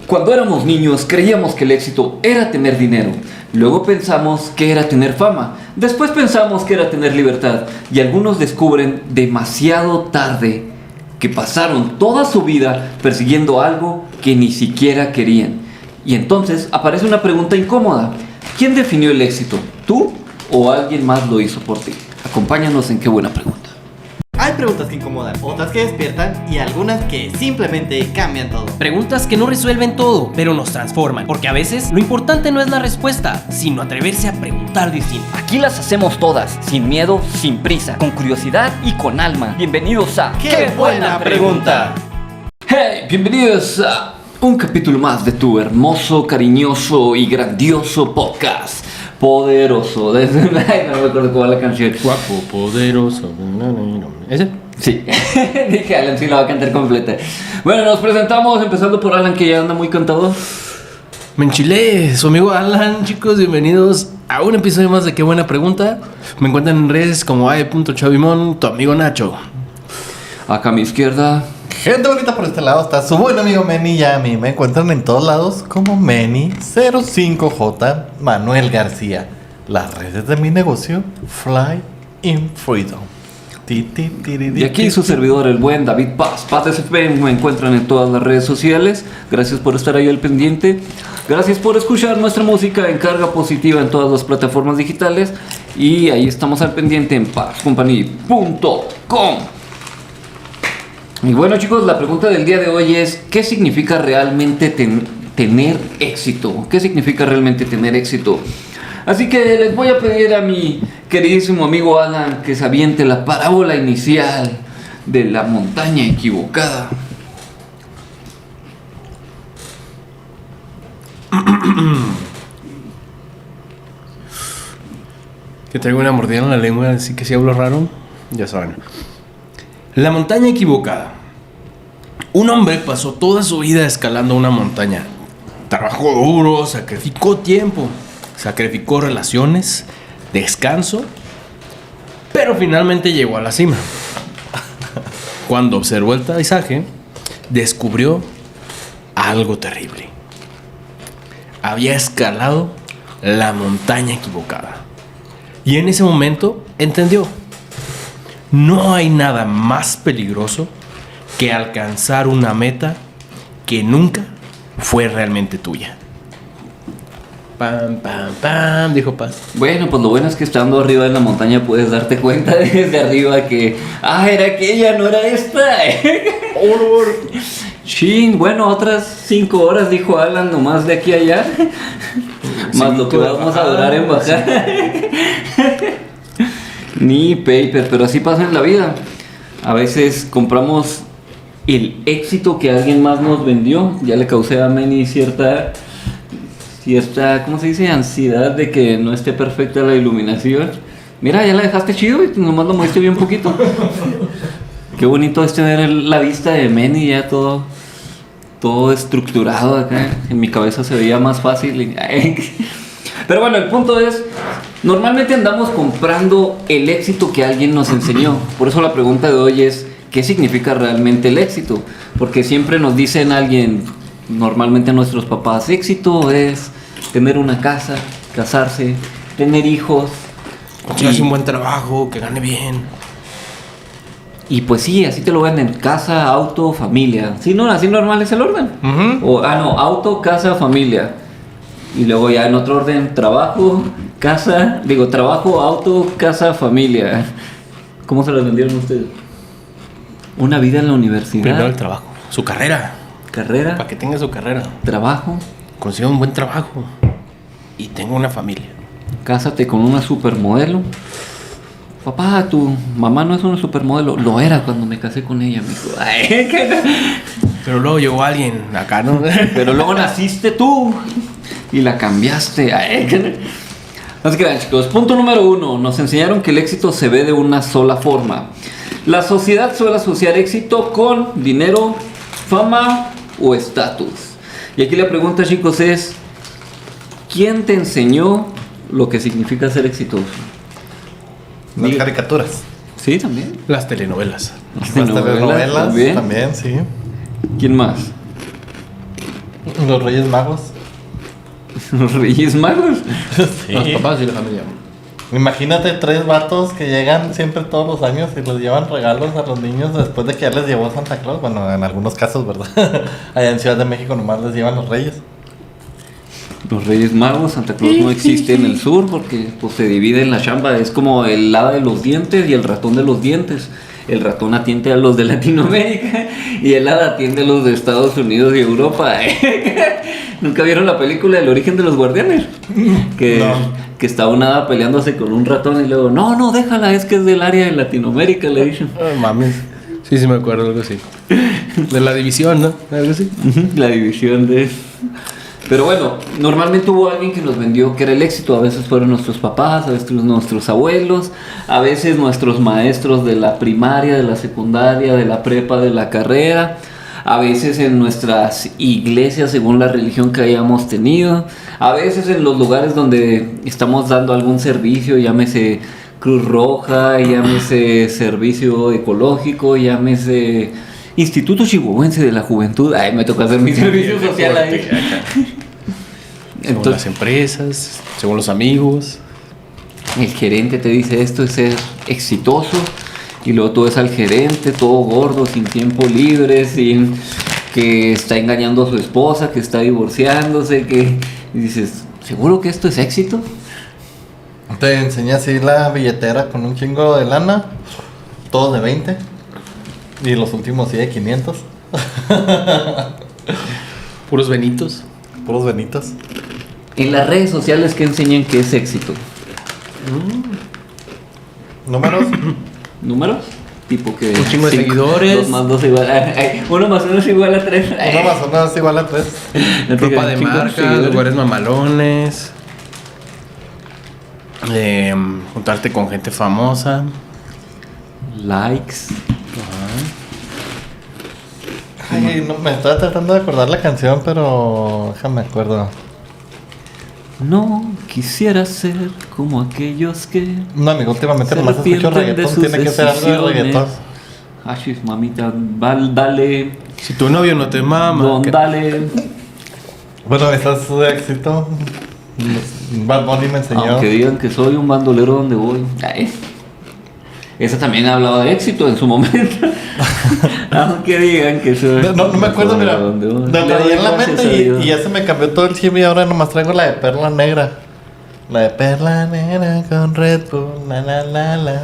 Cuando éramos niños creíamos que el éxito era tener dinero. Luego pensamos que era tener fama. Después pensamos que era tener libertad. Y algunos descubren demasiado tarde que pasaron toda su vida persiguiendo algo que ni siquiera querían. Y entonces aparece una pregunta incómoda. ¿Quién definió el éxito? ¿Tú o alguien más lo hizo por ti? Acompáñanos en Qué Buena Pregunta. Hay preguntas que incomodan, otras que despiertan y algunas que simplemente cambian todo. Preguntas que no resuelven todo, pero nos transforman. Porque a veces lo importante no es la respuesta, sino atreverse a preguntar distinto. Aquí las hacemos todas, sin miedo, sin prisa, con curiosidad y con alma. Bienvenidos a ¡Qué buena pregunta! Hey, bienvenidos a un capítulo más de tu hermoso, cariñoso y grandioso podcast. Poderoso. No me acuerdo cuál es la canción. Guapo, poderoso. ¿Ese? Sí. Dije, Alan sí la va a cantar completa. Bueno, nos presentamos empezando por Alan, que ya anda muy cantador. Me enchilé, su amigo Alan. Chicos, bienvenidos a un episodio más de Qué Buena Pregunta. Me encuentran en redes como ae.chavimón, tu amigo Nacho. Acá a mi izquierda. Gente bonita, por este lado está su buen amigo Meni y a mí me encuentran en todos lados como Meni05J Manuel García. Las redes de mi negocio, Fly in Freedom. Y aquí su servidor, el buen David Paz. Paz SP, me encuentran en todas las redes sociales. Gracias por estar ahí al pendiente. Gracias por escuchar nuestra música en carga positiva en todas las plataformas digitales. Y ahí estamos al pendiente en pazcompany.com. Y bueno, chicos, la pregunta del día de hoy es: ¿qué significa realmente tener éxito? ¿Qué significa realmente tener éxito? Así que les voy a pedir a mi queridísimo amigo Alan que se aviente la parábola inicial de la montaña equivocada. Que traigo una mordida en la lengua, así que si hablo raro, ya saben. La montaña equivocada. Un hombre pasó toda su vida escalando una montaña. Trabajó duro, sacrificó tiempo, sacrificó relaciones, descanso, pero finalmente llegó a la cima. Cuando observó el paisaje, descubrió algo terrible. Había escalado la montaña equivocada. Y en ese momento entendió: no hay nada más peligroso que alcanzar una meta que nunca fue realmente tuya. Pam, pam, pam, dijo Paz. Bueno, pues lo bueno es que estando arriba de la montaña puedes darte cuenta desde arriba que era aquella, no era esta. Chin, bueno, otras 5 horas, dijo Alan, nomás de aquí a allá. Más lo que vamos a durar en bajar. Ni paper, pero así pasa en la vida. A veces compramos el éxito que alguien más nos vendió. Ya le causé a Manny cierta, ¿cómo se dice? Ansiedad de que no esté perfecta la iluminación. Mira, ya la dejaste chido y nomás lo moviste bien poquito. Qué bonito es tener la vista de Manny ya todo estructurado acá. En mi cabeza se veía más fácil. Pero bueno, el punto es: normalmente andamos comprando el éxito que alguien nos enseñó. Por eso la pregunta de hoy es: ¿qué significa realmente el éxito? Porque siempre nos dicen alguien, normalmente nuestros papás: éxito es tener una casa, casarse, tener hijos, conseguir un buen trabajo, que gane bien. Y pues sí, así te lo venden: casa, auto, familia. Sí, no, así normal es el orden. Uh-huh. Auto, casa, familia. Y luego ya en otro orden: trabajo, auto, casa, familia. ¿Cómo se las vendieron ustedes? Una vida en la universidad. Primero el trabajo, su carrera. Carrera. Para que tenga su carrera. Trabajo. Consiga un buen trabajo. Y tenga una familia. Cásate con una supermodelo. Papá, tu mamá no es una supermodelo. Lo era cuando me casé con ella, mijo. Pero luego llegó alguien acá, ¿no? Pero luego naciste tú y la cambiaste. Así que, chicos, punto número 1. Nos enseñaron que el éxito se ve de una sola forma. La sociedad suele asociar éxito con dinero, fama o estatus. Y aquí la pregunta, chicos, es: ¿quién te enseñó lo que significa ser exitoso? Las caricaturas. Sí, también. Las telenovelas. Las telenovelas también, sí. ¿Quién más? Los Reyes Magos. Los Reyes Magos. Los papás y la familia. Imagínate 3 vatos que llegan siempre todos los años y les llevan regalos a los niños después de que ya les llevó Santa Claus. Bueno, en algunos casos, ¿verdad? Allá en Ciudad de México nomás les llevan los Reyes. Los Reyes Magos, Santa Claus no existe en el sur porque pues se divide en la chamba. Es como el hada de los dientes y el ratón de los dientes. El ratón atiende a los de Latinoamérica y el hada atiende a los de Estados Unidos y Europa. ¿Nunca vieron la película El origen de los guardianes? Que está una hada peleándose con un ratón y luego, no, déjala, es que es del área de Latinoamérica, le dicen. Mames. Sí, me acuerdo, algo así. De la división, ¿no? Algo así. La división de... Pero bueno, normalmente hubo alguien que nos vendió que era el éxito. A veces fueron nuestros papás, a veces nuestros abuelos, a veces nuestros maestros de la primaria, de la secundaria, de la prepa, de la carrera, a veces en nuestras iglesias según la religión que hayamos tenido, a veces en los lugares donde estamos dando algún servicio, llámese Cruz Roja, llámese servicio ecológico, llámese Instituto Chihuahuense de la Juventud. Ay, me toca hacer mi servicio social ahí. Según las empresas, según los amigos. El gerente te dice esto es ser exitoso y luego tú ves al gerente todo gordo, sin tiempo libre, sin que está engañando a su esposa, que está divorciándose, que y dices, ¿seguro que esto es éxito? Te enseña así la billetera con un chingo de lana, todos de 20 y los últimos sí de 500. Puros benitos. Puros benitos. En las redes sociales que enseñan que es éxito. ¿Números? ¿Números? Tipo que... Un chingo de seguidores. 2 más 2 igual a... 1 más 1 es igual a 3. 1 más 1 es igual a 3. Ropa de marca, lugares mamalones. Juntarte con gente famosa. Likes. Ay, no, me estaba tratando de acordar la canción, pero déjame acuerdo. No quisiera ser como aquellos que... No, amigo, últimamente se nomás escucho arrepienten de reggaetón. sus Tiene que ser algo de decisiones. reggaetón. Hashis, mamita, dale, Si tu novio no te mama. don, dale. Bueno, eso es su éxito. Bad Bunny me enseñó. Aunque digan que soy un bandolero donde voy. Ay. Esa también ha hablado de éxito en su momento. Aunque digan que soy... No me acuerdo, mira. donde voy. La Le traía doy en la gracias a mente Dios. y ya se me cambió todo el chip y ahora nomás traigo la de Perla Negra. La de Perla Negra con Red Bull, la.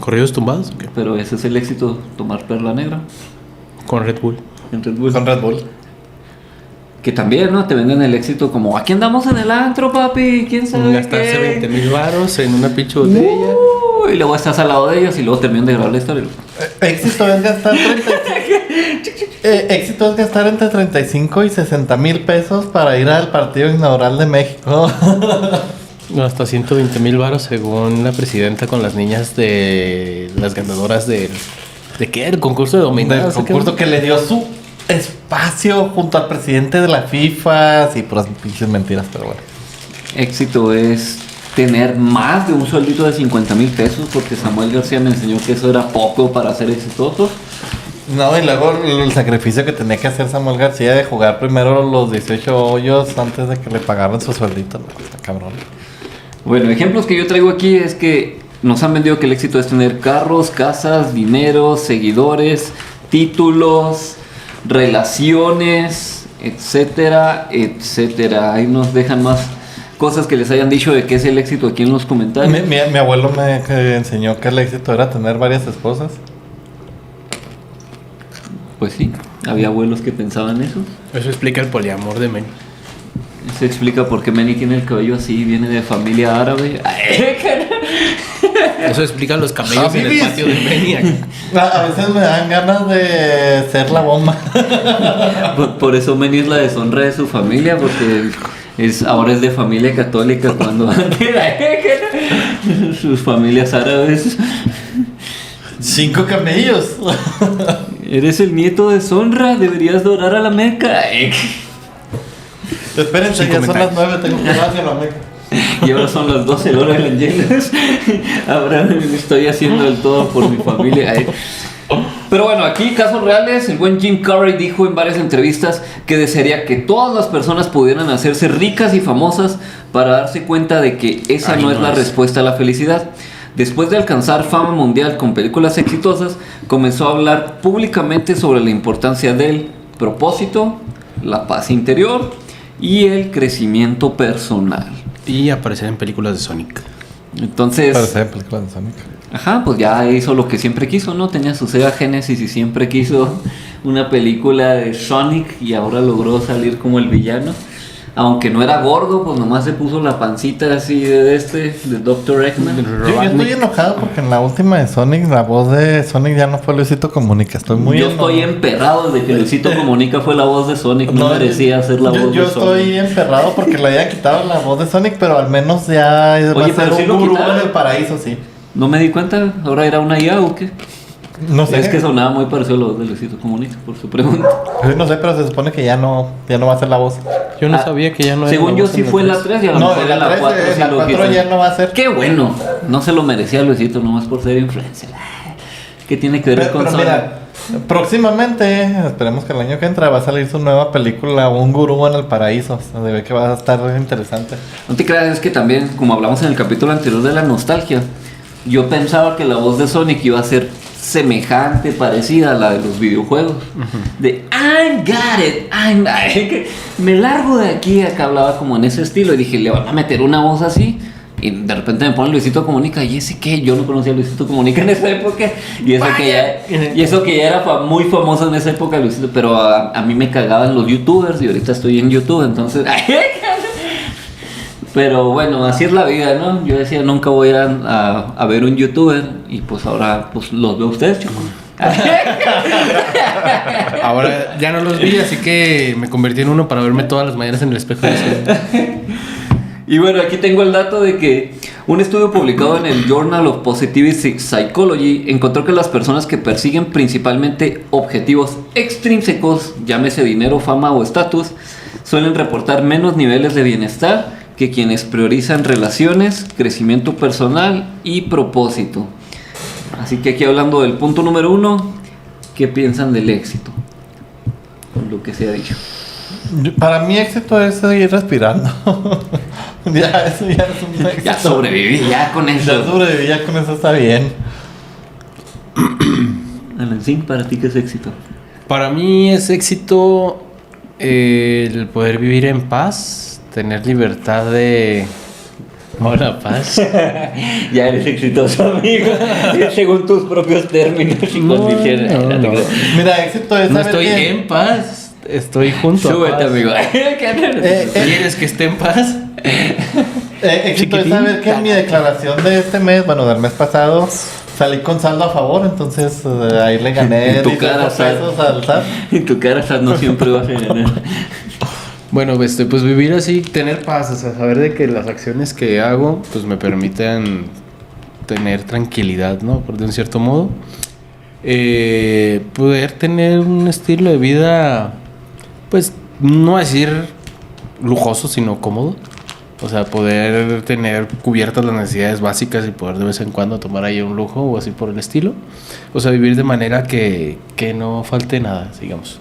¿Corridos tumbados o qué? Pero ese es el éxito, tomar perla negra Con Red Bull. en Red Bull. Con Red Bull. Que también, ¿no? Te venden el éxito como, aquí andamos en el antro, papi, quién sabe Gastarse qué. 20,000 varos en una pinche botella. Y luego estás al lado de ellos y luego terminan de grabar la historia. Éxito es gastar éxito es gastar entre 35 y 60 mil pesos para ir al partido inaugural de México. Hasta 120,000 varos según la presidenta con las niñas de las ganadoras del... ¿De qué? ¿El concurso de dominó? Del concurso que le dio su espacio junto al presidente de la FIFA. Sí, puras pinches mentiras, pero bueno. Éxito es tener más de un sueldito de 50,000 pesos porque Samuel García me enseñó que eso era poco para ser exitosos. No, y luego el sacrificio que tenía que hacer Samuel García de jugar primero los 18 hoyos antes de que le pagaran su sueldito. No, está cabrón. Bueno, ejemplos que yo traigo aquí es que nos han vendido que el éxito es tener carros, casas, dinero, seguidores, títulos, relaciones, etcétera, etcétera. Ahí nos dejan más cosas que les hayan dicho de qué es el éxito aquí en los comentarios. Mi abuelo me enseñó que el éxito era tener varias esposas. Pues sí, había abuelos que pensaban eso. Eso explica el poliamor de Men. Se explica por qué Manny tiene el cabello así, viene de familia árabe. Eso explica los camellos en el patio de Men. A veces me dan ganas de ser la bomba. Por eso Manny es la deshonra de su familia, porque ahora es de familia católica cuando sus familias árabes. 5 camellos. Eres el nieto de deshonra, deberías dorar a la Meca. Espérense, Sin ya son las comentarios. 9, tengo que ir hacia la Meca. Y ahora son las 12 horas de Angeles. Ahora estoy haciendo el todo por mi familia. Pero bueno, aquí casos reales, el buen Jim Carrey dijo en varias entrevistas que desearía que todas las personas pudieran hacerse ricas y famosas para darse cuenta de que esa no es la respuesta a la felicidad. Después de alcanzar fama mundial con películas exitosas, comenzó a hablar públicamente sobre la importancia del propósito, la paz interior y el crecimiento personal. Y aparecer en películas de Sonic. Entonces, Parece de películas de Sonic. ajá, pues ya hizo lo que siempre quiso, ¿no? Tenía su Sega Genesis y siempre quiso una película de Sonic y ahora logró salir como el villano. Aunque no era gordo, pues nomás se puso la pancita así de Dr. Eggman. Yo estoy enojado porque en la última de Sonic, la voz de Sonic ya no fue Luisito Comunica. Estoy muy Yo estoy emperrado de que Luisito Comunica fue la voz de Sonic, no merecía ser la voz de Sonic. Yo estoy emperrado porque le había quitado la voz de Sonic, pero al menos ya va a ser pero sí un lo gurú quitaron. en el paraíso, sí. No me di cuenta, ahora era una IA o qué. No sé. Es que sonaba muy parecido a la voz de Luisito Comunica, por su pregunta. No sé, pero se supone que ya no va a ser la voz. Yo no sabía que ya no era. Según la yo voz sí en fue la 3 y a lo No, mejor en en la la 4 3, sí en la lo 4 quitaron. ya no va a ser. Qué bueno, no se lo merecía Luisito nomás por ser influencer. ¿Qué tiene que ver Pero, con pero Sonic? mira, próximamente, esperemos que el año que entra va a salir su nueva película, Un Gurú en el Paraíso. Se ve que va a estar interesante. No te creas, es que también, como hablamos en el capítulo anterior de la nostalgia, yo pensaba que la voz de Sonic iba a ser semejante, parecida a la de los videojuegos. De I got it, me largo de aquí, acá hablaba como en ese estilo y dije, le van a meter una voz así. Y de repente me ponen Luisito Comunica y ese que yo no conocía a Luisito Comunica en esa época y eso que ya era muy famoso en esa época Luisito, pero a mí me cagaban los youtubers y ahorita estoy en YouTube, entonces pero bueno, así es la vida, ¿no? Yo decía nunca voy a ver un youtuber y pues ahora pues los veo a ustedes, chicos. Ahora ya no los vi, así que me convertí en uno para verme todas las mañanas en el espejo. Y bueno, aquí tengo el dato de que un estudio publicado en el Journal of Positive Psychology encontró que las personas que persiguen principalmente objetivos extrínsecos, llámese dinero, fama o estatus, suelen reportar menos niveles de bienestar que quienes priorizan relaciones, crecimiento personal y propósito. Así que aquí hablando del punto número 1, ¿qué piensan del éxito? Con lo que se ha dicho. Para mí éxito es seguir respirando. Ya, eso ya es un éxito. Ya sobreviví, ya con eso. Ya sobreviví, ya con eso está bien. Alan, sí, para ti, ¿qué es éxito? Para mí es éxito el poder vivir en paz, tener libertad de... Hola, paz. Ya eres exitoso, amigo. Según tus propios términos y condiciones. no. Mira, éxito es No saber estoy que- en paz, estoy junto a Súbete, paz. amigo. ¿Quieres que esté en paz? éxito es Chiquitín. saber que en mi declaración de este mes, bueno, del mes pasado, salí con saldo a favor, entonces ahí le gané En tu 18 cara, Sal. pesos al SAT. En tu cara, Sal, no siempre vas a ganar. Bueno, pues vivir así, tener paz, o sea, saber de que las acciones que hago, pues me permiten tener tranquilidad, ¿no? De un cierto modo. Poder tener un estilo de vida, pues, no decir lujoso, sino cómodo. O sea, poder tener cubiertas las necesidades básicas y poder de vez en cuando tomar ahí un lujo o así por el estilo. O sea, vivir de manera que no falte nada, digamos.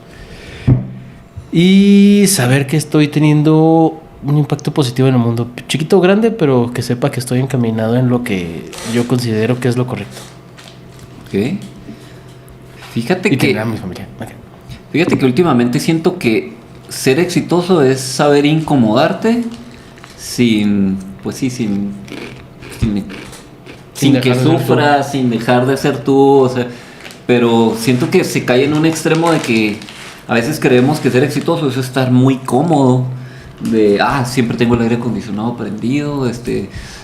Y saber que estoy teniendo un impacto positivo en el mundo. Chiquito o grande, pero que sepa que estoy encaminado en lo que yo considero que es lo correcto. ¿Qué? Fíjate Y que... tener a mi familia. Ok. Fíjate que últimamente siento que ser exitoso es saber incomodarte sin que dejar de ser sufras, sin dejar de ser tú, o sea, pero siento que se cae en un extremo de que a veces creemos que ser exitoso es estar muy cómodo, de siempre tengo el aire acondicionado prendido,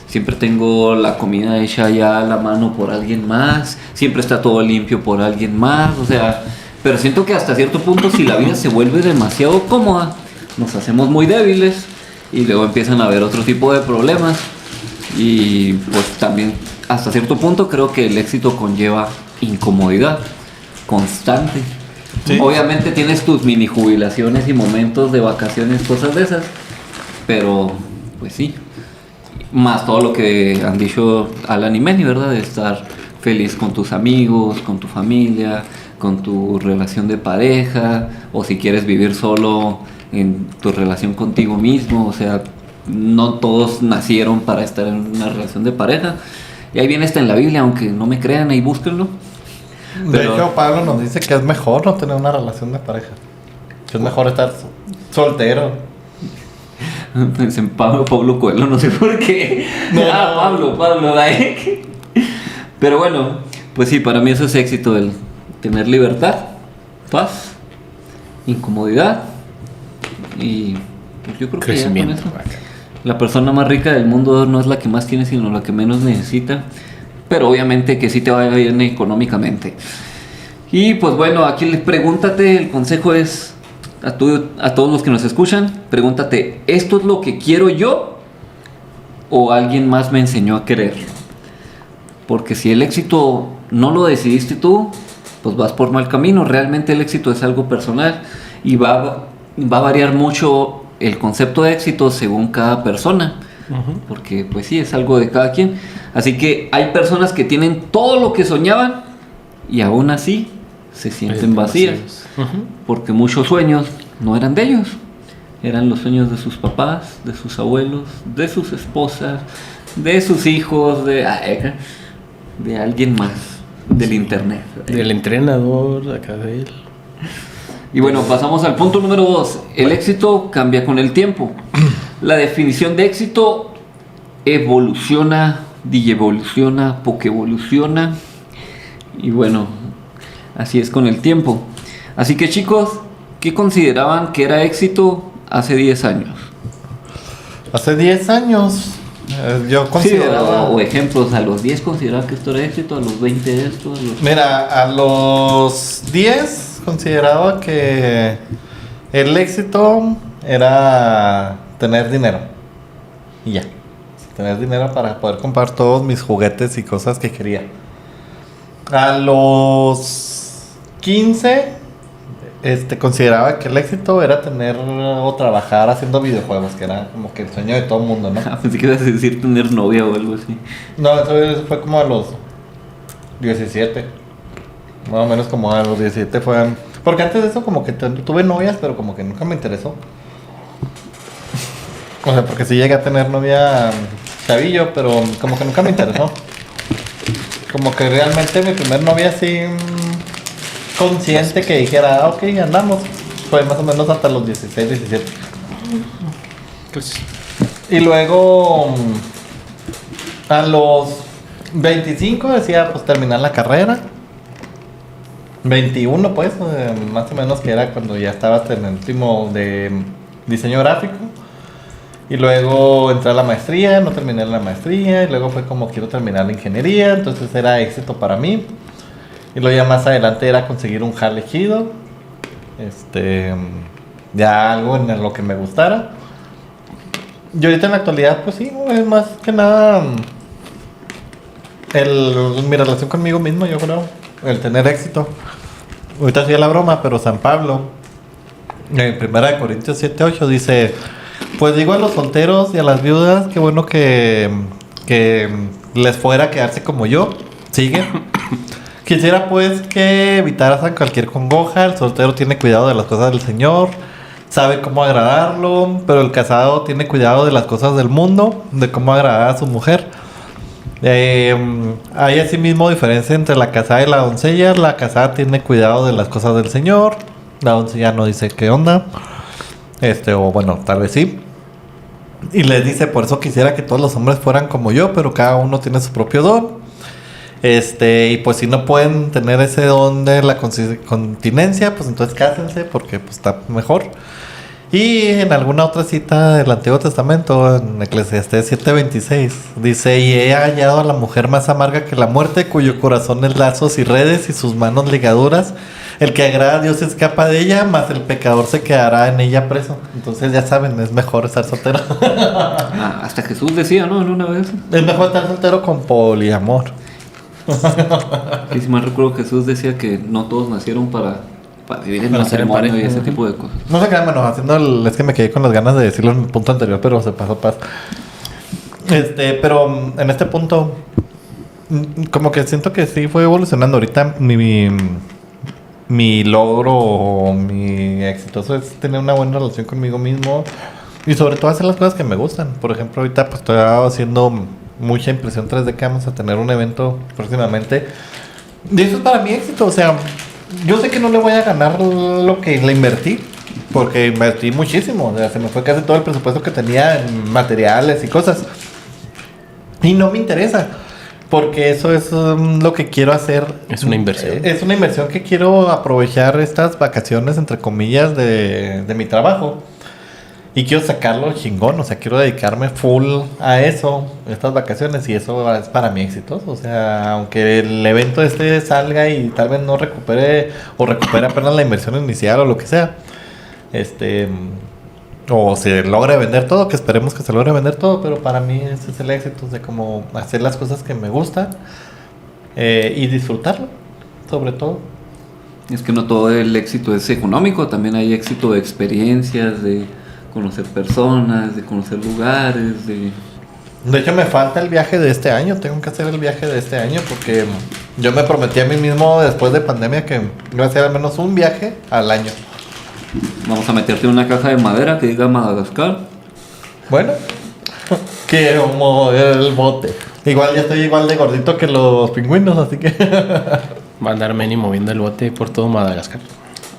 siempre tengo la comida hecha ya a la mano por alguien más, siempre está todo limpio por alguien más, o sea, pero siento que hasta cierto punto si la vida se vuelve demasiado cómoda, nos hacemos muy débiles y luego empiezan a haber otro tipo de problemas y pues también hasta cierto punto creo que el éxito conlleva incomodidad constante. Sí. Obviamente tienes tus mini jubilaciones y momentos de vacaciones, cosas de esas, pero pues sí, más todo lo que han dicho Alan y Manny, ¿verdad? De estar feliz con tus amigos, con tu familia, con tu relación de pareja, o si quieres vivir solo en tu relación contigo mismo. O sea, no todos nacieron para estar en una relación de pareja. Y ahí viene en la Biblia, aunque no me crean, ahí búsquenlo. De hecho, Pablo nos dice que es mejor no tener una relación de pareja. Que es mejor estar soltero. Pensé en Pablo Coelho, no sé por qué. No. Pablo Daek. Pero bueno, pues sí, para mí eso es éxito, el tener libertad, paz, incomodidad y pues yo creo que ya con Crecimiento. eso. La persona más rica del mundo no es la que más tiene, sino la que menos necesita. Pero obviamente que sí te vaya bien económicamente. Y pues bueno, aquí pregúntate, el consejo es a todos los que nos escuchan, pregúntate, ¿esto es lo que quiero yo o alguien más me enseñó a querer? Porque si el éxito no lo decidiste tú, pues vas por mal camino. Realmente el éxito es algo personal y va a variar mucho el concepto de éxito según cada persona. Porque pues sí, es algo de cada quien. Así que hay personas que tienen todo lo que soñaban y aún así se sienten vacías. Porque muchos sueños no eran de ellos. Eran los sueños de sus papás, de sus abuelos, de sus esposas, de sus hijos, de alguien más, del internet. Del entrenador, de acá de él. Y bueno, pasamos al punto número 2. El éxito cambia con el tiempo. La definición de éxito evoluciona, digievoluciona, pokevoluciona. Y bueno, así es con el tiempo. Así que chicos, ¿qué consideraban que era éxito hace 10 años? Hace 10 años yo Sí, consideraba... o ejemplos, a los 10 consideraba que esto era éxito, a los 20 esto, a los... Mira, a los 10 consideraba que el éxito era tener dinero. Y ya. Tener dinero para poder comprar todos mis juguetes y cosas que quería. A los 15 consideraba que el éxito era tener o trabajar haciendo videojuegos, que era como que el sueño de todo el mundo, ¿no? Pensé que ibas a decir tener novia o algo así. No, eso fue como a los 17. Más o menos como a los 17 fue... Porque antes de eso como que tuve novias, pero como que nunca me interesó. O sea, porque sí llegué a tener novia chavillo, pero como que nunca me interesó. Como que realmente mi primer novia así consciente que dijera, ok, andamos. Fue más o menos hasta los 16, 17. Pues, Y luego a los 25 decía pues terminar la carrera. 21 pues, más o menos, que era cuando ya estaba en el último de diseño gráfico. Y luego entré a la maestría, no terminé la maestría. Y luego fue como quiero terminar la ingeniería, entonces era éxito para mí. Y luego ya más adelante era conseguir un jale chido. Ya algo en lo que me gustara. Y ahorita en la actualidad, pues sí, es más que nada mi relación conmigo mismo, yo creo. El tener éxito. Ahorita hacía la broma, pero San Pablo, en 1 Corintios 7:8 dice: pues digo a los solteros y a las viudas, qué bueno que les fuera quedarse como yo. Sigue. Quisiera pues que evitaras cualquier congoja. El soltero tiene cuidado de las cosas del Señor, sabe cómo agradarlo, pero el casado tiene cuidado de las cosas del mundo, de cómo agradar a su mujer. Hay asimismo diferencia entre la casada y la doncella. La casada tiene cuidado de las cosas del Señor, la doncella no dice qué onda. O bueno, tal vez sí. Y les dice, por eso quisiera que todos los hombres fueran como yo, pero cada uno tiene su propio don. Y pues si no pueden tener ese don de la continencia, pues entonces cásense, porque pues está mejor. Y en alguna otra cita del Antiguo Testamento, en Eclesiastés 7:26, dice: y he hallado a la mujer más amarga que la muerte, cuyo corazón es lazos y redes y sus manos ligaduras. El que agrada a Dios escapa de ella, mas el pecador se quedará en ella preso. Entonces ya saben, es mejor estar soltero. Hasta Jesús decía, ¿no? En una vez. Es mejor estar soltero con poliamor. Y si mal recuerdo, Jesús decía que no todos nacieron para vivir en Para estar en matrimonio y pareja. ese tipo de cosas. No se crean, bueno, es que me quedé con las ganas de decirlo en el punto anterior, pero se pasó paz. Pero en este punto, como que siento que sí fue evolucionando. Ahorita mi logro o mi exitoso es tener una buena relación conmigo mismo y sobre todo hacer las cosas que me gustan. Por ejemplo, ahorita pues estoy haciendo mucha impresión 3D que vamos a tener un evento próximamente. Y eso es para mi éxito, o sea, yo sé que no le voy a ganar lo que le invertí, porque invertí muchísimo, o sea, se me fue casi todo el presupuesto que tenía en materiales y cosas. Y no me interesa, porque eso es lo que quiero hacer. Es una inversión. Es una inversión que quiero aprovechar estas vacaciones, entre comillas, de mi trabajo. Y quiero sacarlo chingón, o sea, quiero dedicarme full a eso, estas vacaciones, y eso es para mí exitoso. O sea, aunque el evento este salga y tal vez no recupere, o recupere apenas la inversión inicial o lo que sea, o se logre vender todo, que esperemos que se logre vender todo, pero para mí ese es el éxito, de como hacer las cosas que me gustan y disfrutarlo, sobre todo. Es que no todo el éxito es económico, también hay éxito de experiencias, de conocer personas, de conocer lugares, de... De hecho, me falta el viaje de este año. Tengo que hacer el viaje de este año porque yo me prometí a mí mismo después de pandemia que iba a hacer al menos un viaje al año. Vamos a meterte en una caja de madera que diga Madagascar. Bueno, quiero mover el bote. Igual ya estoy igual de gordito que los pingüinos, así que... Va a andar Manny moviendo el bote por todo Madagascar.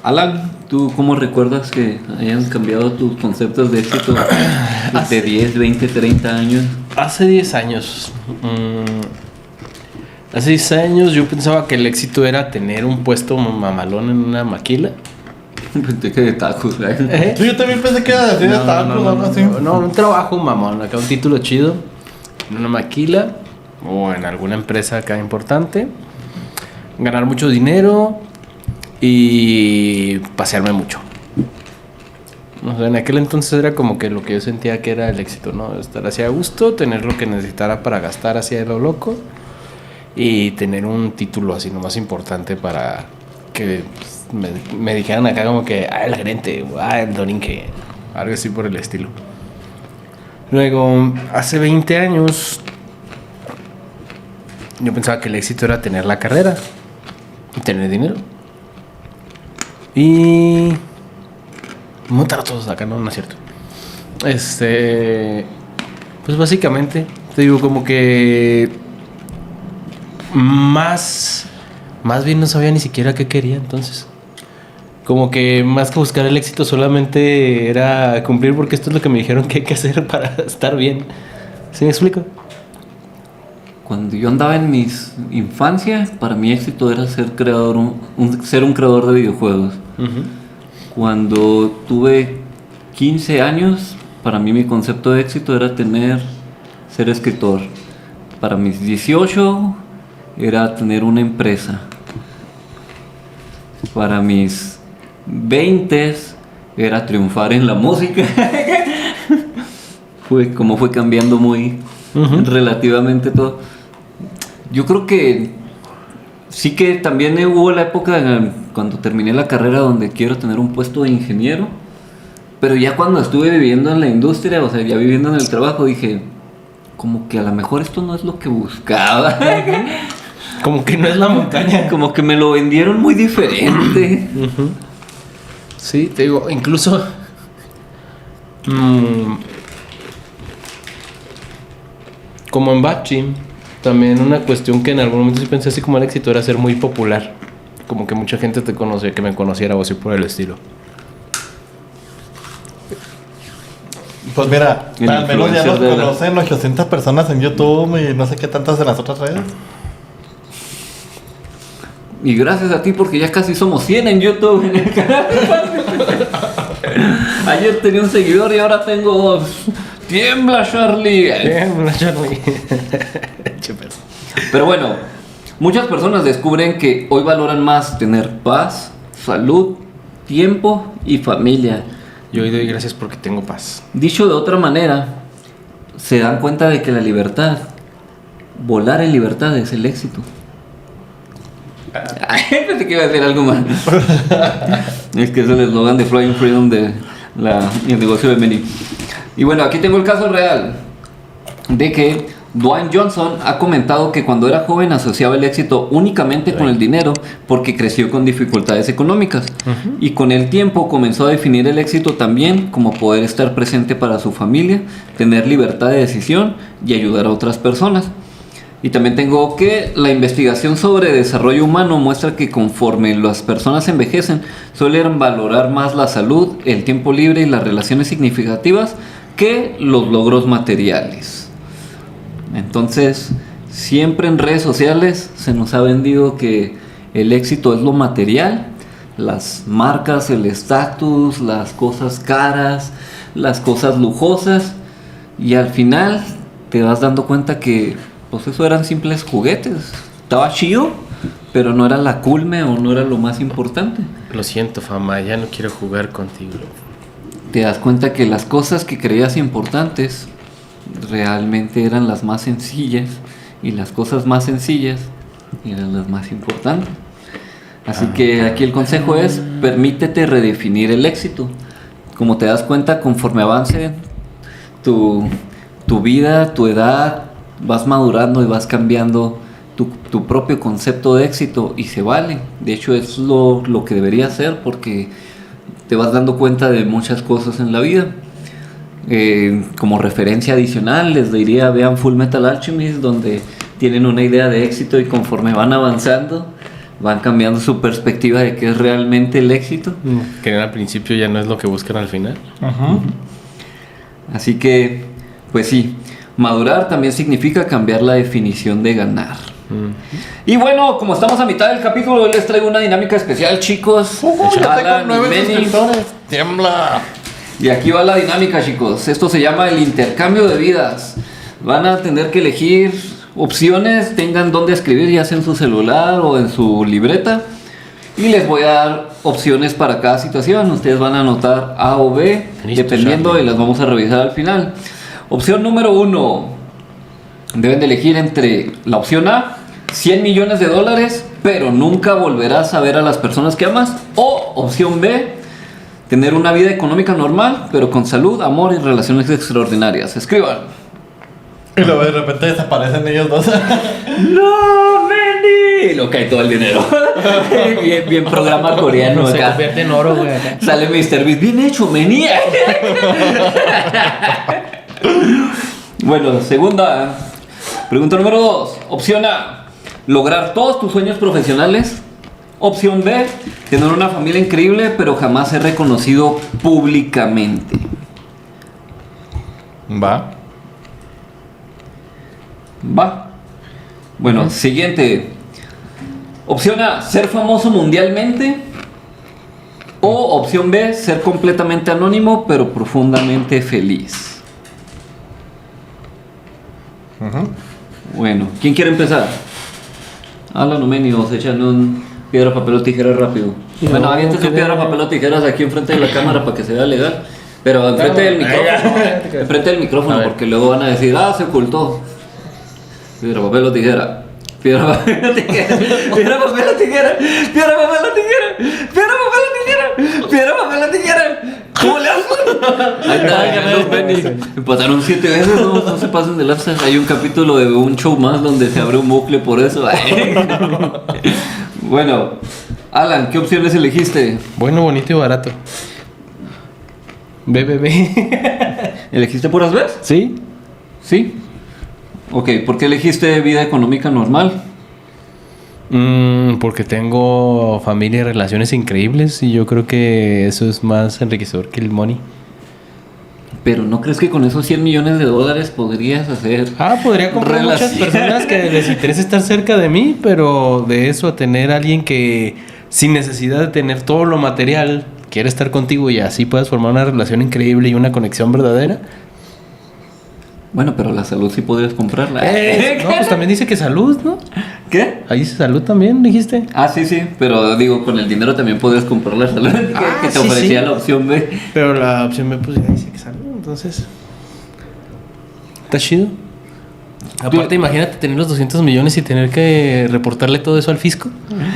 Alan, ¿tú cómo recuerdas que hayan cambiado tus conceptos de éxito de 10, 20, 30 años? Hace 10 años. Hace 10 años yo pensaba que el éxito era tener un puesto mamalón en una maquila. Pensé que de tacos, ¿verdad? Sí, yo también pensé que era decir algo así. No, un trabajo mamón, acá un título chido, en una maquila o en alguna empresa acá importante, ganar mucho dinero y pasearme mucho. O sea, en aquel entonces era como que lo que yo sentía que era el éxito, ¿no? Estar así a gusto, tener lo que necesitara para gastar así a lo loco y tener un título así nomás importante para que me dijeran acá como que el gerente, el doninque, algo así por el estilo. Luego, hace 20 años yo pensaba que el éxito era tener la carrera y tener dinero y montar a todos acá, no es cierto. Pues básicamente te digo como que más bien no sabía ni siquiera qué quería entonces. Como que más que buscar el éxito solamente era cumplir porque esto es lo que me dijeron que hay que hacer para estar bien. ¿Sí me explico? Cuando yo andaba en mis infancias, para mí éxito era ser creador, ser un creador de videojuegos. Uh-huh. Cuando tuve 15 años, para mí mi concepto de éxito era ser escritor. Para mis 18 era tener una empresa. Para mis 20 era triunfar en la música. Fue cambiando muy relativamente todo. Yo creo que sí, que también hubo la época cuando terminé la carrera donde quiero tener un puesto de ingeniero, pero ya cuando estuve viviendo en la industria, o sea, ya viviendo en el trabajo, dije, como que a lo mejor esto no es lo que buscaba. Como que no es la montaña. Como que me lo vendieron muy diferente. Uh-huh. Sí, te digo, incluso como en Bachi, también una cuestión que en algún momento sí pensé así como el éxito era ser muy popular. Como que mucha gente te conocía, que me conociera o así por el estilo. Pues mira, El al menos ya nos influencer de la- conocen 800 personas en YouTube y no sé qué tantas en las otras redes. Y gracias a ti, porque ya casi somos 100 en YouTube en el canal. Ayer tenía un seguidor y ahora tengo 2. Tiembla, Charlie. Pero bueno, muchas personas descubren que hoy valoran más tener paz, salud, tiempo y familia. Yo hoy doy gracias porque tengo paz. Dicho de otra manera, se dan cuenta de que la libertad, volar en libertad, es el éxito. Pensé que iba a decir algo más. Es que es el eslogan de Flying Freedom de el negocio de Meni. Y bueno, aquí tengo el caso real de que Dwayne Johnson ha comentado que cuando era joven asociaba el éxito únicamente con el dinero porque creció con dificultades económicas y con el tiempo comenzó a definir el éxito también como poder estar presente para su familia, tener libertad de decisión y ayudar a otras personas. Y también tengo que la investigación sobre desarrollo humano muestra que conforme las personas envejecen suelen valorar más la salud, el tiempo libre y las relaciones significativas que los logros materiales. Entonces, siempre en redes sociales se nos ha vendido que el éxito es lo material, las marcas, el estatus, las cosas caras, las cosas lujosas, y al final te vas dando cuenta que pues eso eran simples juguetes. Estaba chido, pero no era la culme o no era lo más importante. Lo siento, fama, ya no quiero jugar contigo. Te das cuenta que las cosas que creías importantes realmente eran las más sencillas y las cosas más sencillas eran las más importantes. Así que aquí el consejo es: permítete redefinir el éxito. Como te das cuenta, conforme avance tu vida, tu edad, vas madurando y vas cambiando tu propio concepto de éxito, y se vale. De hecho es lo que debería ser, porque te vas dando cuenta de muchas cosas en la vida. Como referencia adicional les diría, vean Full Metal Alchemist, donde tienen una idea de éxito y conforme van avanzando van cambiando su perspectiva de qué es realmente el éxito. Que al principio ya no es lo que buscan al final. Así que, pues sí, madurar también significa cambiar la definición de ganar. Y bueno, como estamos a mitad del capítulo, hoy les traigo una dinámica especial, chicos. Ya Alan tengo 9 y Manny. suscriptores. ¡Tiembla! Y aquí va la dinámica, chicos. Esto se llama el intercambio de vidas. Van a tener que elegir opciones, tengan dónde escribir, ya sea en su celular o en su libreta. Y les voy a dar opciones para cada situación. Ustedes van a anotar A o B, Listo, dependiendo, y las vamos a revisar al final. Opción número 1. Deben de elegir entre la opción A, $100 millones, pero nunca volverás a ver a las personas que amas. O opción B, tener una vida económica normal, pero con salud, amor y relaciones extraordinarias. Escriban. Y luego de repente desaparecen ellos dos. ¡No, Manny! Lo cae todo el dinero. bien programa coreano Se acá. convierte en oro, güey. Acá. Sale Mr. Beast. Bien hecho, Manny. Bueno, segunda. Pregunta número 2. Opción A, lograr todos tus sueños profesionales. Opción B, tener una familia increíble, pero jamás ser reconocido públicamente. Va. Va. Bueno, siguiente. Opción A, ser famoso mundialmente. O opción B, ser completamente anónimo, pero profundamente feliz. Bueno, ¿quién quiere empezar? Alan o Manny, o se echan un piedra, papel o tijera rápido. No, Bueno, avienten su piedra, papel o tijeras aquí enfrente de la cámara para que se vea legal. Pero enfrente del micrófono. Enfrente del micrófono, porque luego van a decir, se ocultó. Piedra, papel o tijera. Piedra, papel o tijera. Piedra, papel o tijera. Piedra, papel o tijera. Piedra, papel o tijera. Piedra, papel o tijera. ¿Cómo le hacen? Ahí está, ganó Penny. Empataron 7 veces, no se pasen de lanza. Hay un capítulo de un show más donde se abre un bucle por eso. Bueno, Alan, ¿qué opciones elegiste? Bueno, bonito y barato. Bebé. ¿Elegiste puras veces? ¿Sí? Sí. Ok, ¿por qué elegiste vida económica normal? Porque tengo familia y relaciones increíbles y yo creo que eso es más enriquecedor que el money. Pero ¿no crees que con esos $100 millones podrías hacer? Podría comprar muchas personas que les interesa estar cerca de mí, pero de eso a tener a alguien que sin necesidad de tener todo lo material quiere estar contigo y así puedas formar una relación increíble y una conexión verdadera. Bueno, pero la salud sí podrías comprarla. No, pues también dice que salud, ¿no? ¿Qué? Ahí dice salud también, dijiste. Sí, pero digo, con el dinero también podrías comprar la salud que te sí, ofrecía sí. la opción B. Pero la opción B, pues ya dice que salud, entonces. Está chido. Aparte, imagínate tener los 200 millones y tener que reportarle todo eso al fisco.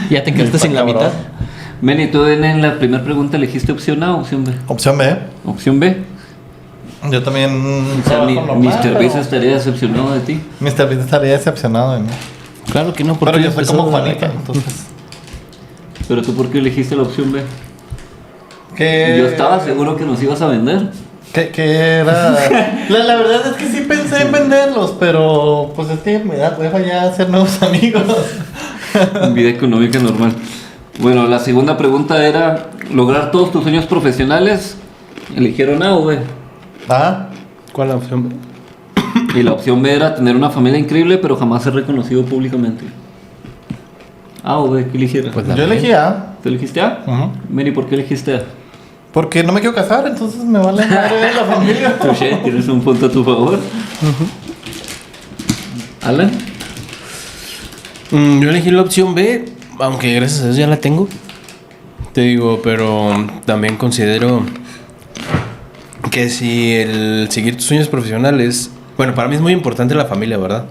Ya te quedaste sin la mitad. Manny, tú en la primera pregunta elegiste opción A o opción B. Opción B. Opción B. Yo también. O sea, trabajo normal, Mr. pero Beast estaría decepcionado de ti. Mr. Beast estaría decepcionado de mí. Claro que no, porque Pero yo él soy empezó como de Juanita, acá. entonces. Pero tú, ¿por qué elegiste la opción B? Que Yo estaba seguro que nos ibas a vender. que era. La verdad es que sí pensé en venderlos, pero pues es que me da hueva ya hacer nuevos amigos. Vida económica normal. Bueno, la segunda pregunta era lograr todos tus sueños profesionales. Eligieron A o B. ¿Ah? ¿Cuál es la opción? Y la opción B era tener una familia increíble, pero jamás ser reconocido públicamente. A o B, ¿qué eligieron? Pues Yo elegí A. ¿Tú elegiste A? Ujú. Mary, ¿por qué elegiste A? Porque no me quiero casar, entonces me vale madre la familia. Touché, tienes un punto a tu favor. Alan. Yo elegí la opción B, aunque gracias a Dios ya la tengo. Te digo, pero también considero que si el seguir tus sueños profesionales, bueno, para mí es muy importante la familia, ¿verdad?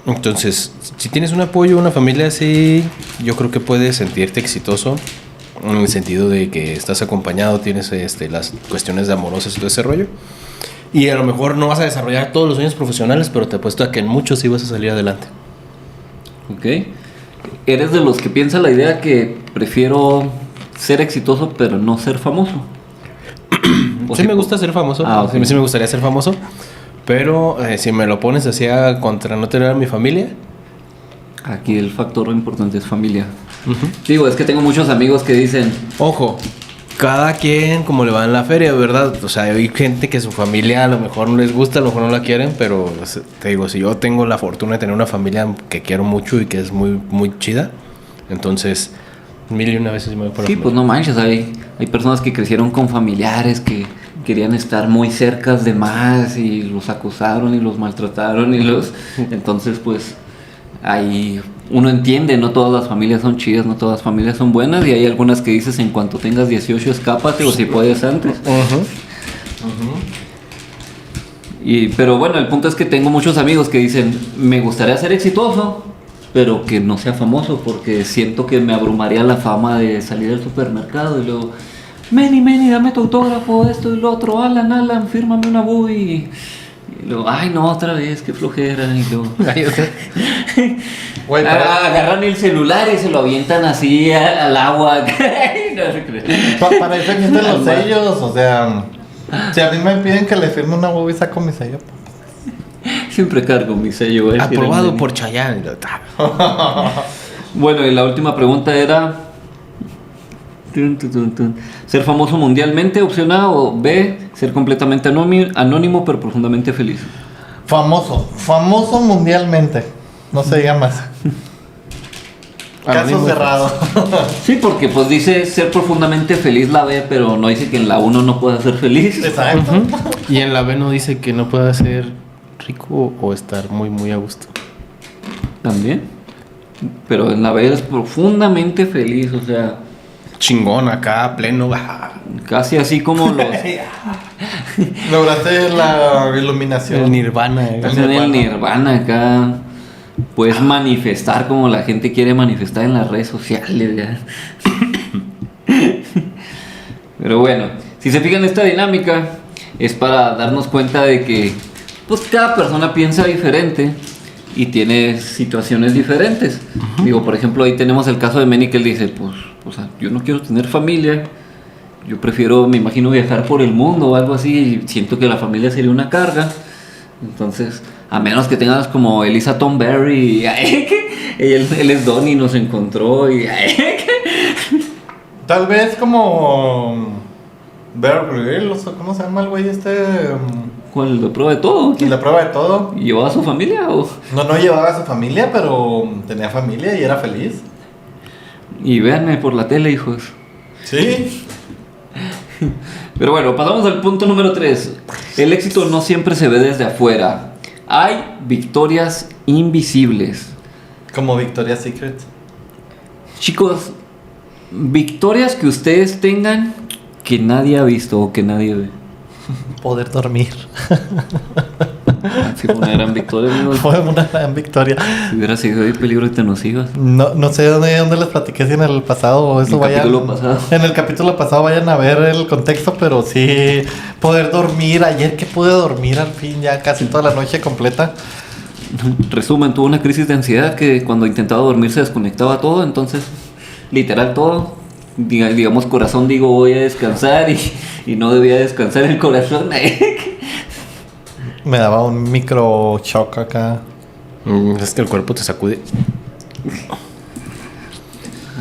Entonces, si tienes un apoyo, una familia así, yo creo que puedes sentirte exitoso en el sentido de que estás acompañado, tienes las cuestiones de amorosas y todo ese rollo. Y a lo mejor no vas a desarrollar todos los sueños profesionales, pero te apuesto a que en muchos sí vas a salir adelante. Ok. ¿Eres de los que piensa la idea que prefiero ser exitoso pero no ser famoso? O Sí si me gusta ser famoso, Ah, ok. sí me gustaría ser famoso, pero si me lo pones así contra no tener a mi familia, Aquí el factor importante es familia. Digo, es que tengo muchos amigos que dicen, ojo, cada quien como le va en la feria, ¿verdad? O sea, hay gente que su familia a lo mejor no les gusta, a lo mejor no la quieren, pero te digo, si yo tengo la fortuna de tener una familia que quiero mucho y que es muy, muy chida, entonces 1001 veces me voy por la sí, pues familia. no manches, hay personas que crecieron con familiares que querían estar muy cerca de más y los acusaron y los maltrataron entonces pues ahí uno entiende, no todas las familias son chidas, no todas las familias son buenas y hay algunas que dices en cuanto tengas 18 escápate o si puedes antes. Pero bueno, el punto es que tengo muchos amigos que dicen, me gustaría ser exitoso, pero que no sea famoso porque siento que me abrumaría la fama de salir del supermercado y luego, Manny, dame tu autógrafo, esto y lo otro, Alan, fírmame una booby. Y luego, ay no, otra vez, qué flojera. Y luego, Güey, para, agarran el celular y se lo avientan así al agua. No se cree. para eso existen los sellos, o sea. Si a mí me piden que le firme una boba y saco mi sello. Siempre cargo mi sello. Aprobado Manny. por Chayanne. Bueno, y la última pregunta era... ¿Ser famoso mundialmente, opción A, o B, ser completamente anónimo pero profundamente feliz? Famoso mundialmente. No se diga más. Caso Anónimo. cerrado. Sí, porque pues dice ser profundamente feliz la B, pero no dice que en la 1 no pueda ser feliz. Exacto. Y en la B no dice que no pueda ser rico o estar muy, muy a gusto. También. Pero en la B es profundamente feliz, o sea, Chingón acá, pleno. casi así como los... Lograste la iluminación. El nirvana. Estás en el nirvana acá. Puedes manifestar como la gente quiere manifestar en las redes sociales. Ya. Pero bueno, si se fijan, esta dinámica es para darnos cuenta de que pues cada persona piensa diferente y tiene situaciones diferentes. Digo, por ejemplo, ahí tenemos el caso de Manny, que él dice, pues, o sea, yo no quiero tener familia. Yo prefiero, me imagino, viajar por el mundo o algo así. Y siento que la familia sería una carga. Entonces, a menos que tengas como Elisa Tom Berry, él es Don y nos encontró. Tal vez como. Bear Grylls, o ¿cómo se llama el güey ¿Cuál? ¿Lo prueba de todo? La prueba de todo. ¿Y llevaba a su familia o...? No llevaba a su familia, pero tenía familia y era feliz. Y véanme por la tele, hijos. Sí. Pero bueno, pasamos al punto número 3. El éxito no siempre se ve desde afuera. Hay victorias invisibles. Como Victoria's Secret. Chicos, victorias que ustedes tengan que nadie ha visto o que nadie ve. Poder dormir. Sí, fue una gran victoria, amigo. Fue una gran victoria. Si hubiera sido ahí peligro y te nos ibas. No sé dónde les platiqué, si en el pasado o eso En el vayan. capítulo pasado. En el capítulo pasado vayan a ver el contexto, pero sí poder dormir. Ayer que pude dormir al fin, ya casi toda la noche completa. Resumen, tuvo una crisis de ansiedad que cuando intentaba dormir se desconectaba todo, entonces, literal todo. Digamos, corazón, digo, voy a descansar y no debía descansar el corazón. Me daba un micro shock acá. Es que el cuerpo te sacude.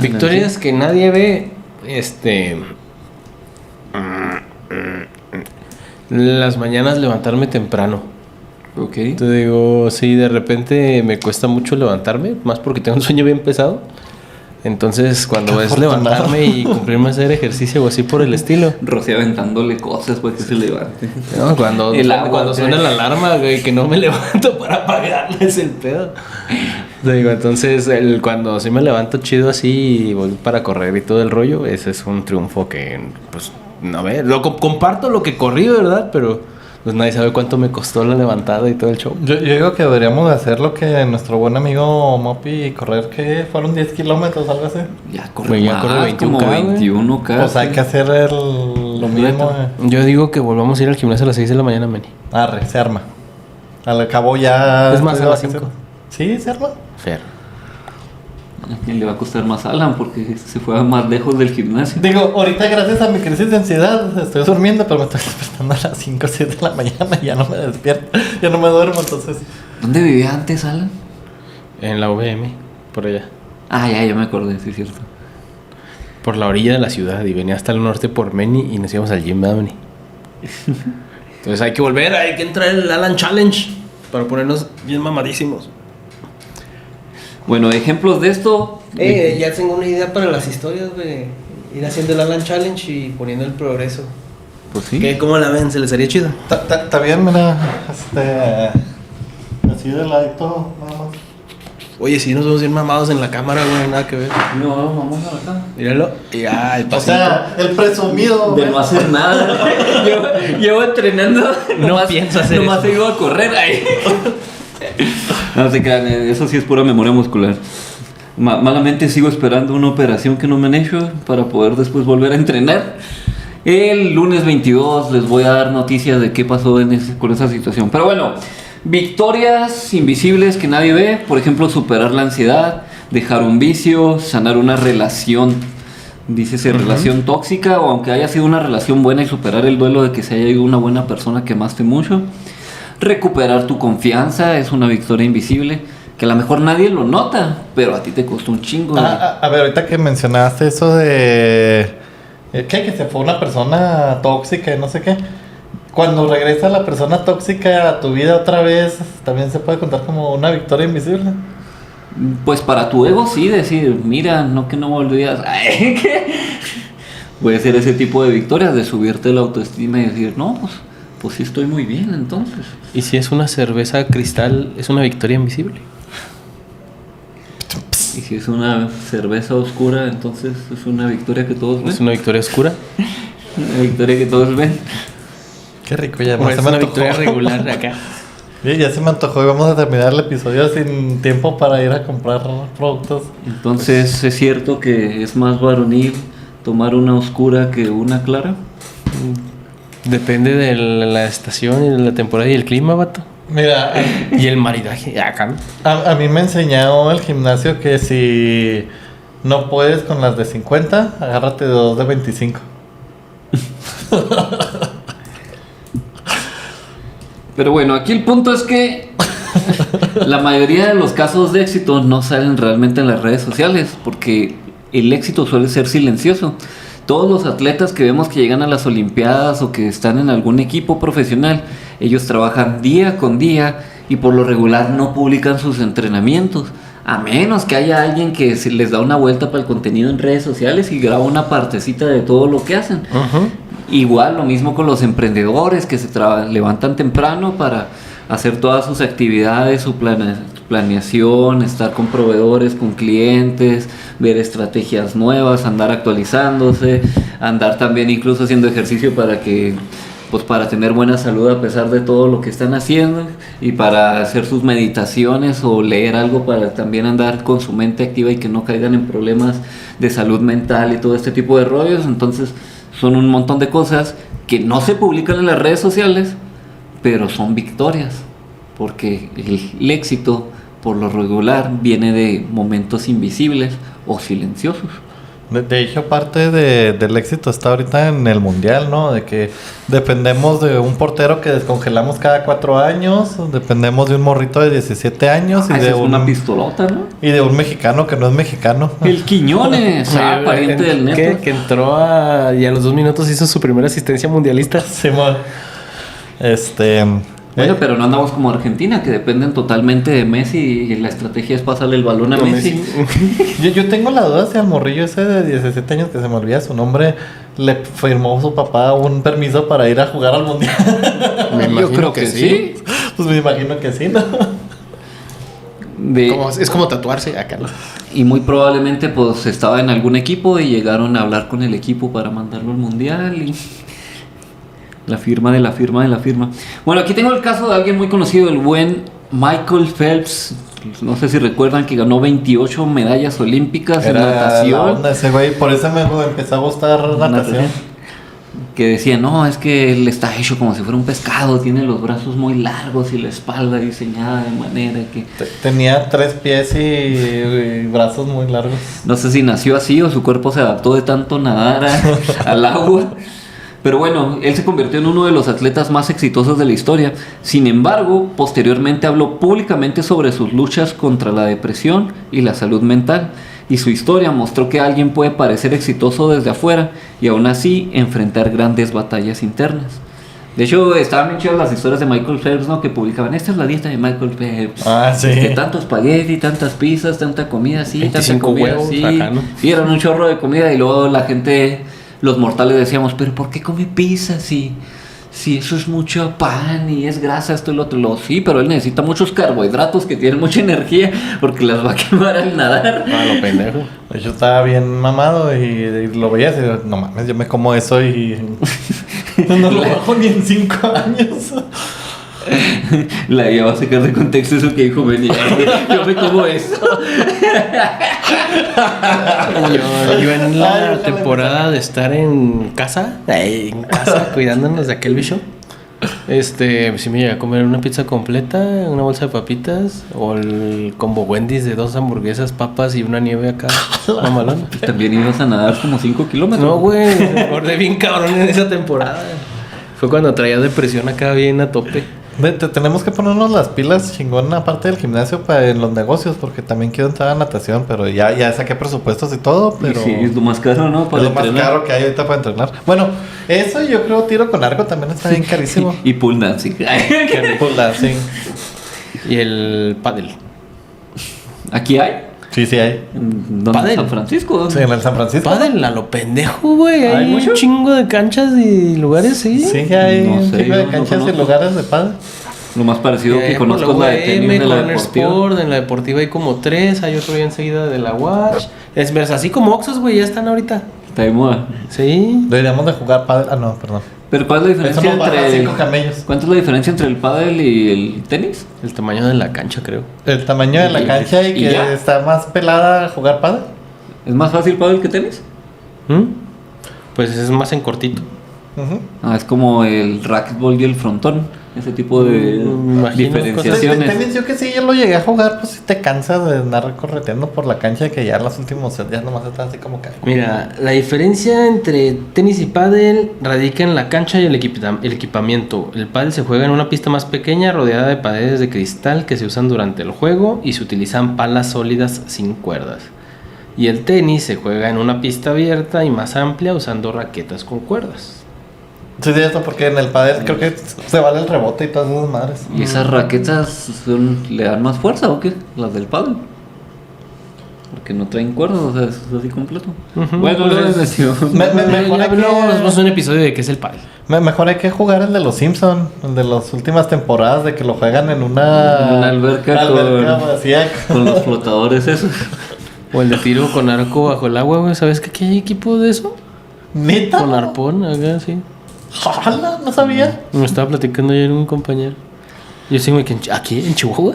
Victorias que nadie ve. Las mañanas levantarme temprano. Ok. Te digo, sí, de repente me cuesta mucho levantarme, más porque tengo un sueño bien pesado. Entonces, cuando Qué es afortunado. levantarme y cumplirme a hacer ejercicio o así por el estilo. Rocía aventándole cosas para que se levante. No, cuando El agua, cuando güey. suena la alarma, güey, que no me levanto para apagarla, es el pedo. Te digo, entonces, cuando sí me levanto chido así y voy para correr y todo el rollo, ese es un triunfo que, pues, no ve, comparto lo que corrí, ¿verdad? Pero pues nadie sabe cuánto me costó la levantada y todo el show. Yo digo que deberíamos de hacer lo que nuestro buen amigo Mopi y correr, que fueron 10 kilómetros, algo así. Ya corre Güey, ya más, corre 21K, como güey. 21K. Pues hay que hacer lo mismo. Yo digo que volvamos a ir al gimnasio a las 6 de la mañana, Manny. Arre, se arma. Al cabo ya. Es más, estoy a las de vacaciones. 5. Sí, se arma. Fer. ¿A quién le va a costar más a Alan? Porque se fue más lejos del gimnasio. Digo, ahorita gracias a mi crisis de ansiedad estoy durmiendo, pero me estoy despertando a las 5 o 7 de la mañana y ya no me despierto, ya no me duermo, entonces. ¿Dónde vivía antes, Alan? En la VM, por allá. Ah, ya me acordé, sí es cierto. Por la orilla de la ciudad y venía hasta el norte por Meni y nos íbamos al gym, ¿verdad, Meni? Entonces hay que volver, hay que entrar el Alan Challenge para ponernos bien mamadísimos. Bueno, ejemplos de esto. Ya tengo una idea para las historias, güey. Ir haciendo el Alan Challenge y poniendo el progreso. Pues sí. ¿Qué? ¿Cómo la ven? ¿Se les haría chido? Está bien, mira, así de ladito, nada más. Oye, sí, nos vemos bien mamados en la cámara, güey, nada que ver. No, vamos a la cama. Míralo. Y ya, el O pasito. sea, el presumido. De no hacer nada. Llevo entrenando. No pienso hacer nomás eso. he ido a correr ahí. No se crean, eso sí es pura memoria muscular. Malamente sigo esperando una operación que no me han hecho para poder después volver a entrenar. El lunes 22 les voy a dar noticias de qué pasó con esa situación. Pero bueno, victorias invisibles que nadie ve. Por ejemplo, superar la ansiedad, dejar un vicio, sanar una relación. Dícese relación tóxica, o aunque haya sido una relación buena, y superar el duelo de que se haya ido una buena persona que amaste mucho. Recuperar tu confianza es una victoria invisible que a lo mejor nadie lo nota, pero a ti te costó un chingo. A ver, ahorita que mencionaste eso de que se fue una persona tóxica y no sé qué. Cuando regresa la persona tóxica a tu vida otra vez, también se puede contar como una victoria invisible. Pues para tu ego sí, decir, mira, no que no volvías. Ay, ¿qué? Puede ser ese tipo de victorias, de subirte la autoestima y decir, no, pues sí estoy muy bien entonces. ¿Y si es una cerveza cristal, es una victoria invisible? Y si es una cerveza oscura, entonces es una victoria que todos ven. ¿Es una victoria oscura? Una victoria que todos ven. Qué rico, ya ¿O no es se me una antojó. victoria regular acá? Ya se me antojó y vamos a terminar el episodio sin tiempo para ir a comprar productos. Entonces, ¿es cierto que es más varonil tomar una oscura que una clara? Depende de la estación y de la temporada y el clima, vato. Mira, Y el maridaje. Acá, ¿no? a mí me enseñó el gimnasio que si no puedes con las de 50, agárrate de 2 de 25. Pero bueno, aquí el punto es que la mayoría de los casos de éxito no salen realmente en las redes sociales, porque el éxito suele ser silencioso. Todos los atletas que vemos que llegan a las Olimpiadas o que están en algún equipo profesional, ellos trabajan día con día y por lo regular no publican sus entrenamientos, a menos que haya alguien que se les da una vuelta para el contenido en redes sociales y graba una partecita de todo lo que hacen. Igual lo mismo con los emprendedores que se levantan temprano para hacer todas sus actividades, su planeación, estar con proveedores, con clientes, ver estrategias nuevas, andar actualizándose, andar también incluso haciendo ejercicio para que pues para tener buena salud a pesar de todo lo que están haciendo y para hacer sus meditaciones o leer algo para también andar con su mente activa y que no caigan en problemas de salud mental y todo este tipo de rollos. Entonces son un montón de cosas que no se publican en las redes sociales, pero son victorias, porque el éxito por lo regular viene de momentos invisibles o silenciosos. De hecho, parte del éxito está ahorita en el mundial, ¿no? De que dependemos de un portero que descongelamos cada 4 años, dependemos de un morrito de 17 años y Esa de es una pistolota, ¿no? y de un mexicano que no es mexicano. El Quiñones, pariente del Neto. Que entró y a los 2 minutos hizo su primera asistencia mundialista. Simón. Bueno, pero no andamos como Argentina, que dependen totalmente de Messi y la estrategia es pasarle el balón a Messi. Yo tengo la duda si al morrillo ese de 17 años, que se me olvida su nombre, le firmó su papá un permiso para ir a jugar al mundial. Yo creo que sí. Pues me imagino que sí, ¿no? Es como tatuarse acá, ¿no? Y muy probablemente pues estaba en algún equipo y llegaron a hablar con el equipo para mandarlo al mundial y... La firma de la firma de la firma. Bueno, aquí tengo el caso de alguien muy conocido, el buen Michael Phelps. No sé si recuerdan que ganó 28 medallas olímpicas en Era la natación. onda ese güey, por eso me empezó a gustar natación. Que decía, no, es que él está hecho como si fuera un pescado, tiene los brazos muy largos y la espalda diseñada de manera que... Tenía 3 pies y brazos muy largos. No sé si nació así o su cuerpo se adaptó de tanto nadar al agua. Pero bueno, él se convirtió en uno de los atletas más exitosos de la historia. Sin embargo, posteriormente habló públicamente sobre sus luchas contra la depresión y la salud mental. Y su historia mostró que alguien puede parecer exitoso desde afuera y aún así enfrentar grandes batallas internas. De hecho, estaban bien chidas las historias de Michael Phelps, ¿no? Que publicaban, esta es la dieta de Michael Phelps. Ah, sí. Tanto espagueti, tantas pizzas, tanta comida, sí, tanta 25 comida, huevos, sí. acá, ¿no? Sí, eran un chorro de comida y luego la gente... Los mortales decíamos, pero ¿por qué come pizza si eso es mucho pan y es grasa, esto y lo otro? Sí, pero él necesita muchos carbohidratos que tienen mucha energía porque las va a quemar al nadar. Ah, lo pendejo. Yo estaba bien mamado y lo veía y decía, no mames, yo me como eso y no lo bajo ni en 5 años. La iba a sacar de contexto eso que dijo venía. Yo me como eso. Yo en la temporada de estar en casa, cuidándonos de aquel bicho, sí me llegué a comer una pizza completa, una bolsa de papitas, o el combo Wendy's de 2 hamburguesas, papas y una nieve acá, mamalona. También ibas a nadar como 5 kilómetros. No, güey, me acordé bien cabrón en esa temporada. Fue cuando traía depresión acá bien a tope. Tenemos que ponernos las pilas chingón aparte del gimnasio en los negocios, porque también quiero entrar a natación, pero ya saqué presupuestos y todo, pero... Y sí, es lo más caro, ¿no? Es lo más caro que hay ahorita para entrenar. Bueno, eso yo creo tiro con arco también está bien carísimo. Y pool dancing. Pool dancing. Y el pádel. ¿Aquí hay? Sí hay. ¿Dónde? ¿Pádel? ¿San Francisco? ¿Dónde? Sí, en el San Francisco. Pádel a lo pendejo, güey. ¿Hay Hay mucho? un chingo de canchas y lugares, sí. Sí, hay No un sé, chingo de yo no canchas y conozco. lugares de pádel. Lo más parecido que conozco es la de tenis de la deportiva. Sport, en la deportiva hay como 3, hay otro ya enseguida de la Watch. Es así como Oxxos, güey, ya están ahorita. Está de moda. Sí. Deberíamos de jugar pádel. Ah, no, perdón. Pero ¿cuál es la Eso diferencia nos baja entre... 5 camellos. ¿Cuánto es la diferencia entre el pádel y el tenis? El tamaño de la cancha, creo. El tamaño de la cancha y ¿Y que ya? está más pelada jugar pádel. ¿Es más fácil pádel que tenis? Pues es más en cortito. Ujú. Es como el racquetball y el frontón. Ese tipo de Me imagino diferenciaciones. Tenis, yo que sí, yo lo llegué a jugar, pues si te cansas de andar correteando por la cancha, que ya en los últimos días nomás estás así como que... Mira, la diferencia entre tenis y pádel radica en la cancha y el equipamiento. El pádel se juega en una pista más pequeña rodeada de paredes de cristal que se usan durante el juego y se utilizan palas sólidas sin cuerdas. Y el tenis se juega en una pista abierta y más amplia usando raquetas con cuerdas. Sí, eso porque en el pádel creo que se vale el rebote y todas esas madres. ¿Y esas raquetas le dan más fuerza o qué? Las del pádel. Porque no traen cuerdas, o sea, es así completo. Bueno, Mejor hay Luego nos vamos a que... un episodio de qué es el pádel. Mejor hay que jugar el de los Simpson, el de las últimas temporadas, de que lo juegan en una alberca vacía. con los flotadores esos. O el de tiro con arco bajo el agua, güey. ¿Sabes que aquí hay equipo de eso? ¿Neta? Con arpón, acá, sí. ¡Hala! No sabía. Me estaba platicando ayer un compañero. Yo sé que aquí en Chihuahua,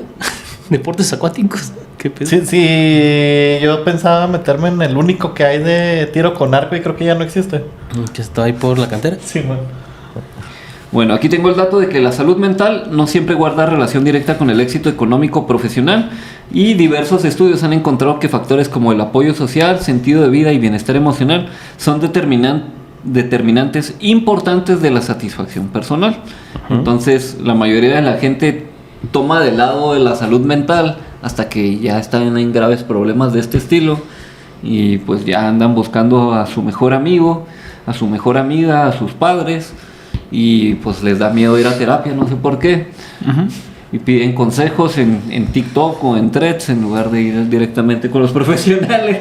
deportes acuáticos. ¿Qué pedo? Sí, yo pensaba meterme en el único que hay de tiro con arco y creo que ya no existe. Que está ahí por la cantera. Sí, bueno. Bueno, aquí tengo el dato de que la salud mental no siempre guarda relación directa con el éxito económico profesional y diversos estudios han encontrado que factores como el apoyo social, sentido de vida y bienestar emocional son determinantes importantes de la satisfacción personal. Entonces, la mayoría de la gente toma de lado de la salud mental hasta que ya están en graves problemas de este estilo y pues ya andan buscando a su mejor amigo, a su mejor amiga, a sus padres y pues les da miedo ir a terapia, no sé por qué. Y piden consejos en TikTok o en Threads en lugar de ir directamente con los profesionales.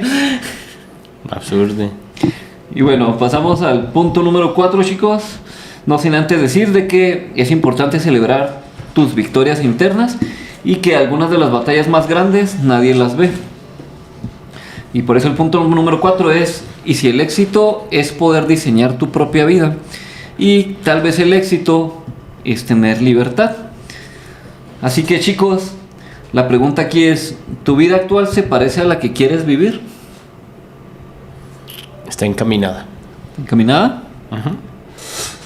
Absurdo. Y bueno, pasamos al punto número 4, chicos. No sin antes decir de que es importante celebrar tus victorias internas y que algunas de las batallas más grandes nadie las ve. Y por eso el punto número 4 es, y si el éxito es poder diseñar tu propia vida, y tal vez el éxito es tener libertad. Así que chicos, la pregunta aquí es, ¿tu vida actual se parece a la que quieres vivir? Está encaminada. ¿Encaminada?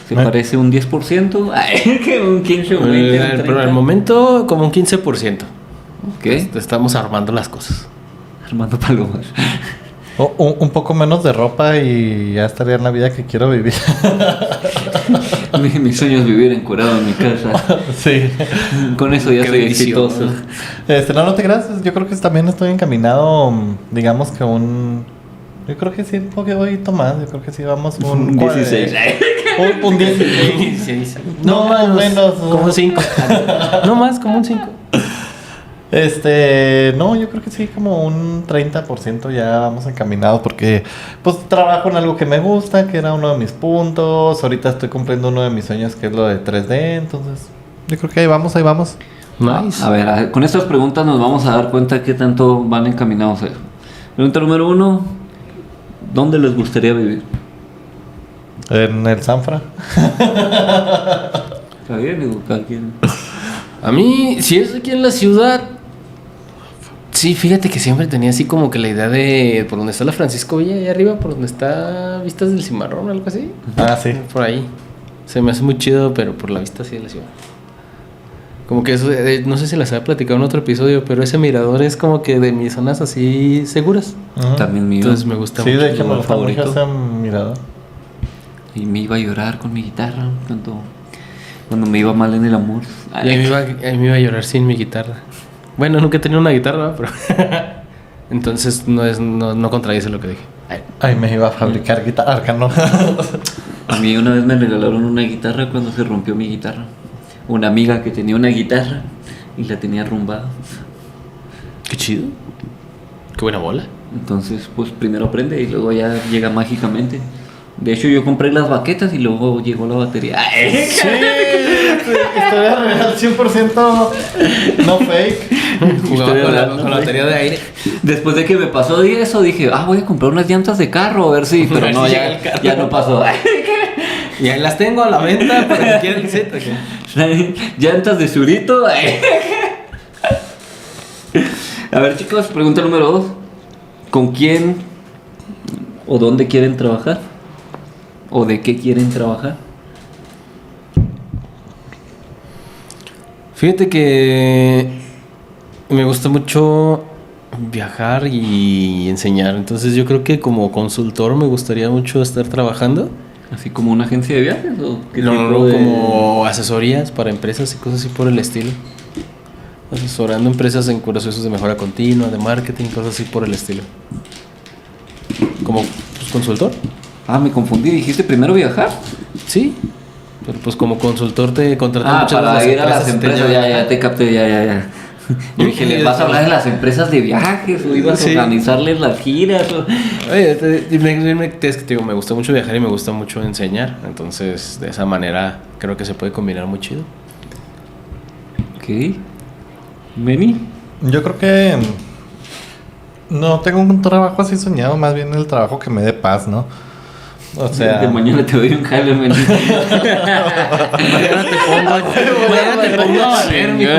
¿Se parece un 10%? Ay, que un 15 o 20 o 30. Pero al momento como un 15%. Ok. Estamos armando las cosas. Armando palomas. Un poco menos de ropa y ya estaría en la vida que quiero vivir. Mi sueño es vivir encuerado en mi casa. Sí. Con eso ya Qué soy bendición. No, exitoso. no te creas. Yo creo que también estoy encaminado, digamos que yo creo que sí, un poquito más. Yo creo que sí, vamos un 16. Un 16. No, más o menos. Como un 5. No más, como un 5. No, yo creo que sí, como un 30% ya vamos encaminados porque pues trabajo en algo que me gusta, que era uno de mis puntos. Ahorita estoy cumpliendo uno de mis sueños que es lo de 3D, entonces yo creo que ahí vamos. Nice. A ver, con estas preguntas nos vamos a dar cuenta qué tanto van encaminados a eso. Pregunta número 1, ¿dónde les gustaría vivir? En el Sanfra. ¿Está bien? Digo, cada quien. A mí, si es aquí en la ciudad, sí, fíjate que siempre tenía así como que la idea de por donde está la Francisco Villa, ahí arriba, por donde está Vistas del Cimarrón o algo así. Ah, sí. Por ahí. Se me hace muy chido, pero por la vista así de la ciudad. Como que eso, no sé si las había platicado en otro episodio, pero ese mirador es como que de mis zonas así seguras. Ujú. También mío. Entonces me gusta Sí, mucho. de hecho me lugar gusta mucho favorito. ese mirador. Y me iba a llorar con mi guitarra cuando me iba mal en el amor. Y ahí me iba a llorar sin mi guitarra. Bueno, nunca he tenido una guitarra, pero... Entonces no contradice lo que dije. Ay, me iba a fabricar guitarra, Arcano. A mí una vez me regalaron una guitarra cuando se rompió mi guitarra. Una amiga que tenía una guitarra y la tenía arrumbada. Qué chido. Qué buena bola. Entonces, pues primero aprende y luego ya llega mágicamente. De hecho, yo compré las baquetas y luego llegó la batería. ¡Ay! Sí, historia real, 100% no fake. Jugaba Historia con real, con ¿no? la batería de aire. Después de que me pasó de eso, dije, voy a comprar unas llantas de carro, a ver si... Pero ver no, si llega el ya, carro. ya no pasó. Y ahí las tengo a la venta para que quieran el set. Llantas de surito. A ver, chicos, pregunta número 2. ¿Con quién o dónde quieren trabajar? ¿O de qué quieren trabajar? Fíjate que me gusta mucho viajar y enseñar. Entonces yo creo que como consultor me gustaría mucho estar trabajando. ¿Así como una agencia de viajes? ¿O qué No, tipo de- como asesorías para empresas y cosas así por el estilo. Asesorando empresas en procesos de mejora continua, de marketing, cosas así por el estilo. Como pues, consultor. Ah, me confundí. ¿Dijiste primero viajar? Sí. Pero pues como consultor te contratan muchas para veces ir a las y te empresas. llevan. Ya te capté, ya. Yo dije, ¿les vas a hablar de las empresas de viajes? ¿O ibas Sí. a organizarles las giras? O... Oye, es que te digo, me gusta mucho viajar y me gusta mucho enseñar. Entonces, de esa manera, creo que se puede combinar muy chido. Ok. ¿Meni? Yo creo que no tengo un trabajo así soñado, más bien el trabajo que me dé paz, ¿no? O sea, De mañana te doy un jale, men. Mañana te pongo a valer, mijo.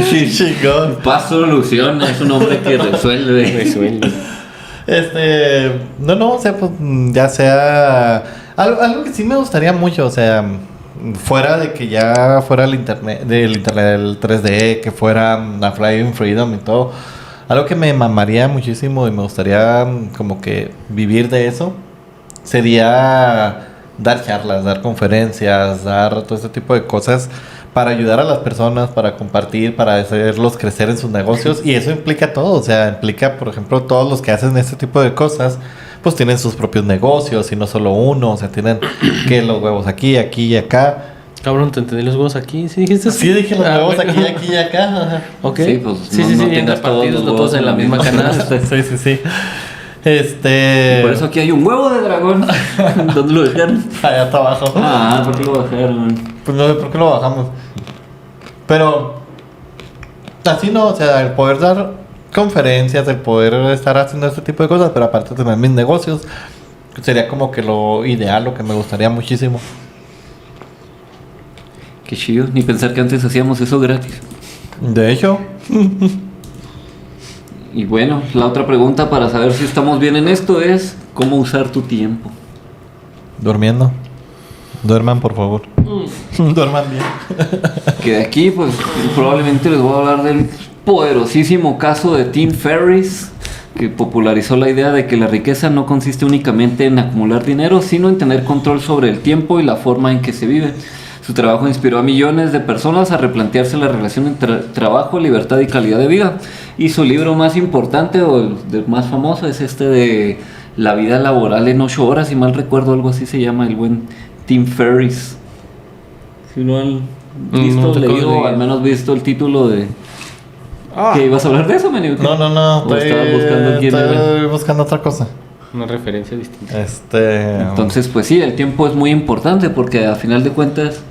Sí, chingón. Paz soluciona, es un hombre que resuelve. No, o sea, pues ya sea algo que sí me gustaría mucho, o sea, fuera de que ya fuera el internet del 3D, que fuera la Flying Freedom y todo, algo que me mamaría muchísimo y me gustaría como que vivir de eso sería dar charlas, dar conferencias, dar todo este tipo de cosas para ayudar a las personas, para compartir, para hacerlos crecer en sus negocios. Y eso implica todo, o sea, implica, por ejemplo, todos los que hacen este tipo de cosas, pues tienen sus propios negocios y no solo uno, o sea, tienen que los huevos aquí, aquí y acá. Cabrón, te entendí los huevos aquí. ¿Sí dijiste eso? Sí, dije los huevos bueno. aquí y acá. Ajá. Ok. Sí, pues, sí, no bien tengas todos repartidos, los no todos en la misma canasta. Sí. Por eso aquí hay un huevo de dragón. ¿Dónde lo dejaron? Allá está abajo. Ah, ¿por qué lo dejaron? Pues no sé por qué lo bajamos. Pero así no, o sea, el poder dar conferencias, el poder estar haciendo este tipo de cosas, pero aparte tener mis negocios, sería como que lo ideal, lo que me gustaría muchísimo. Qué chido, ni pensar que antes hacíamos eso gratis. De hecho, Y bueno, la otra pregunta para saber si estamos bien en esto es ¿cómo usar tu tiempo? durmiendo. Duerman, por favor. Duerman bien. Que de aquí pues probablemente les voy a hablar del poderosísimo caso de Tim Ferriss, que popularizó la idea de que la riqueza no consiste únicamente en acumular dinero, sino en tener control sobre el tiempo y la forma en que se vive. Su trabajo inspiró a millones de personas a replantearse la relación entre trabajo, libertad y calidad de vida. Y su libro más importante o el más famoso es este de La vida laboral en 8 horas, si mal recuerdo, algo así se llama, el buen Tim Ferriss. Si no han visto, No te acuerdo leído, de- o al menos visto el título de... ¿Que ibas a hablar de eso, Menio? No. ¿O estabas buscando quién era? Estoy buscando otra cosa. Una referencia distinta. Entonces, pues sí, el tiempo es muy importante porque a final de cuentas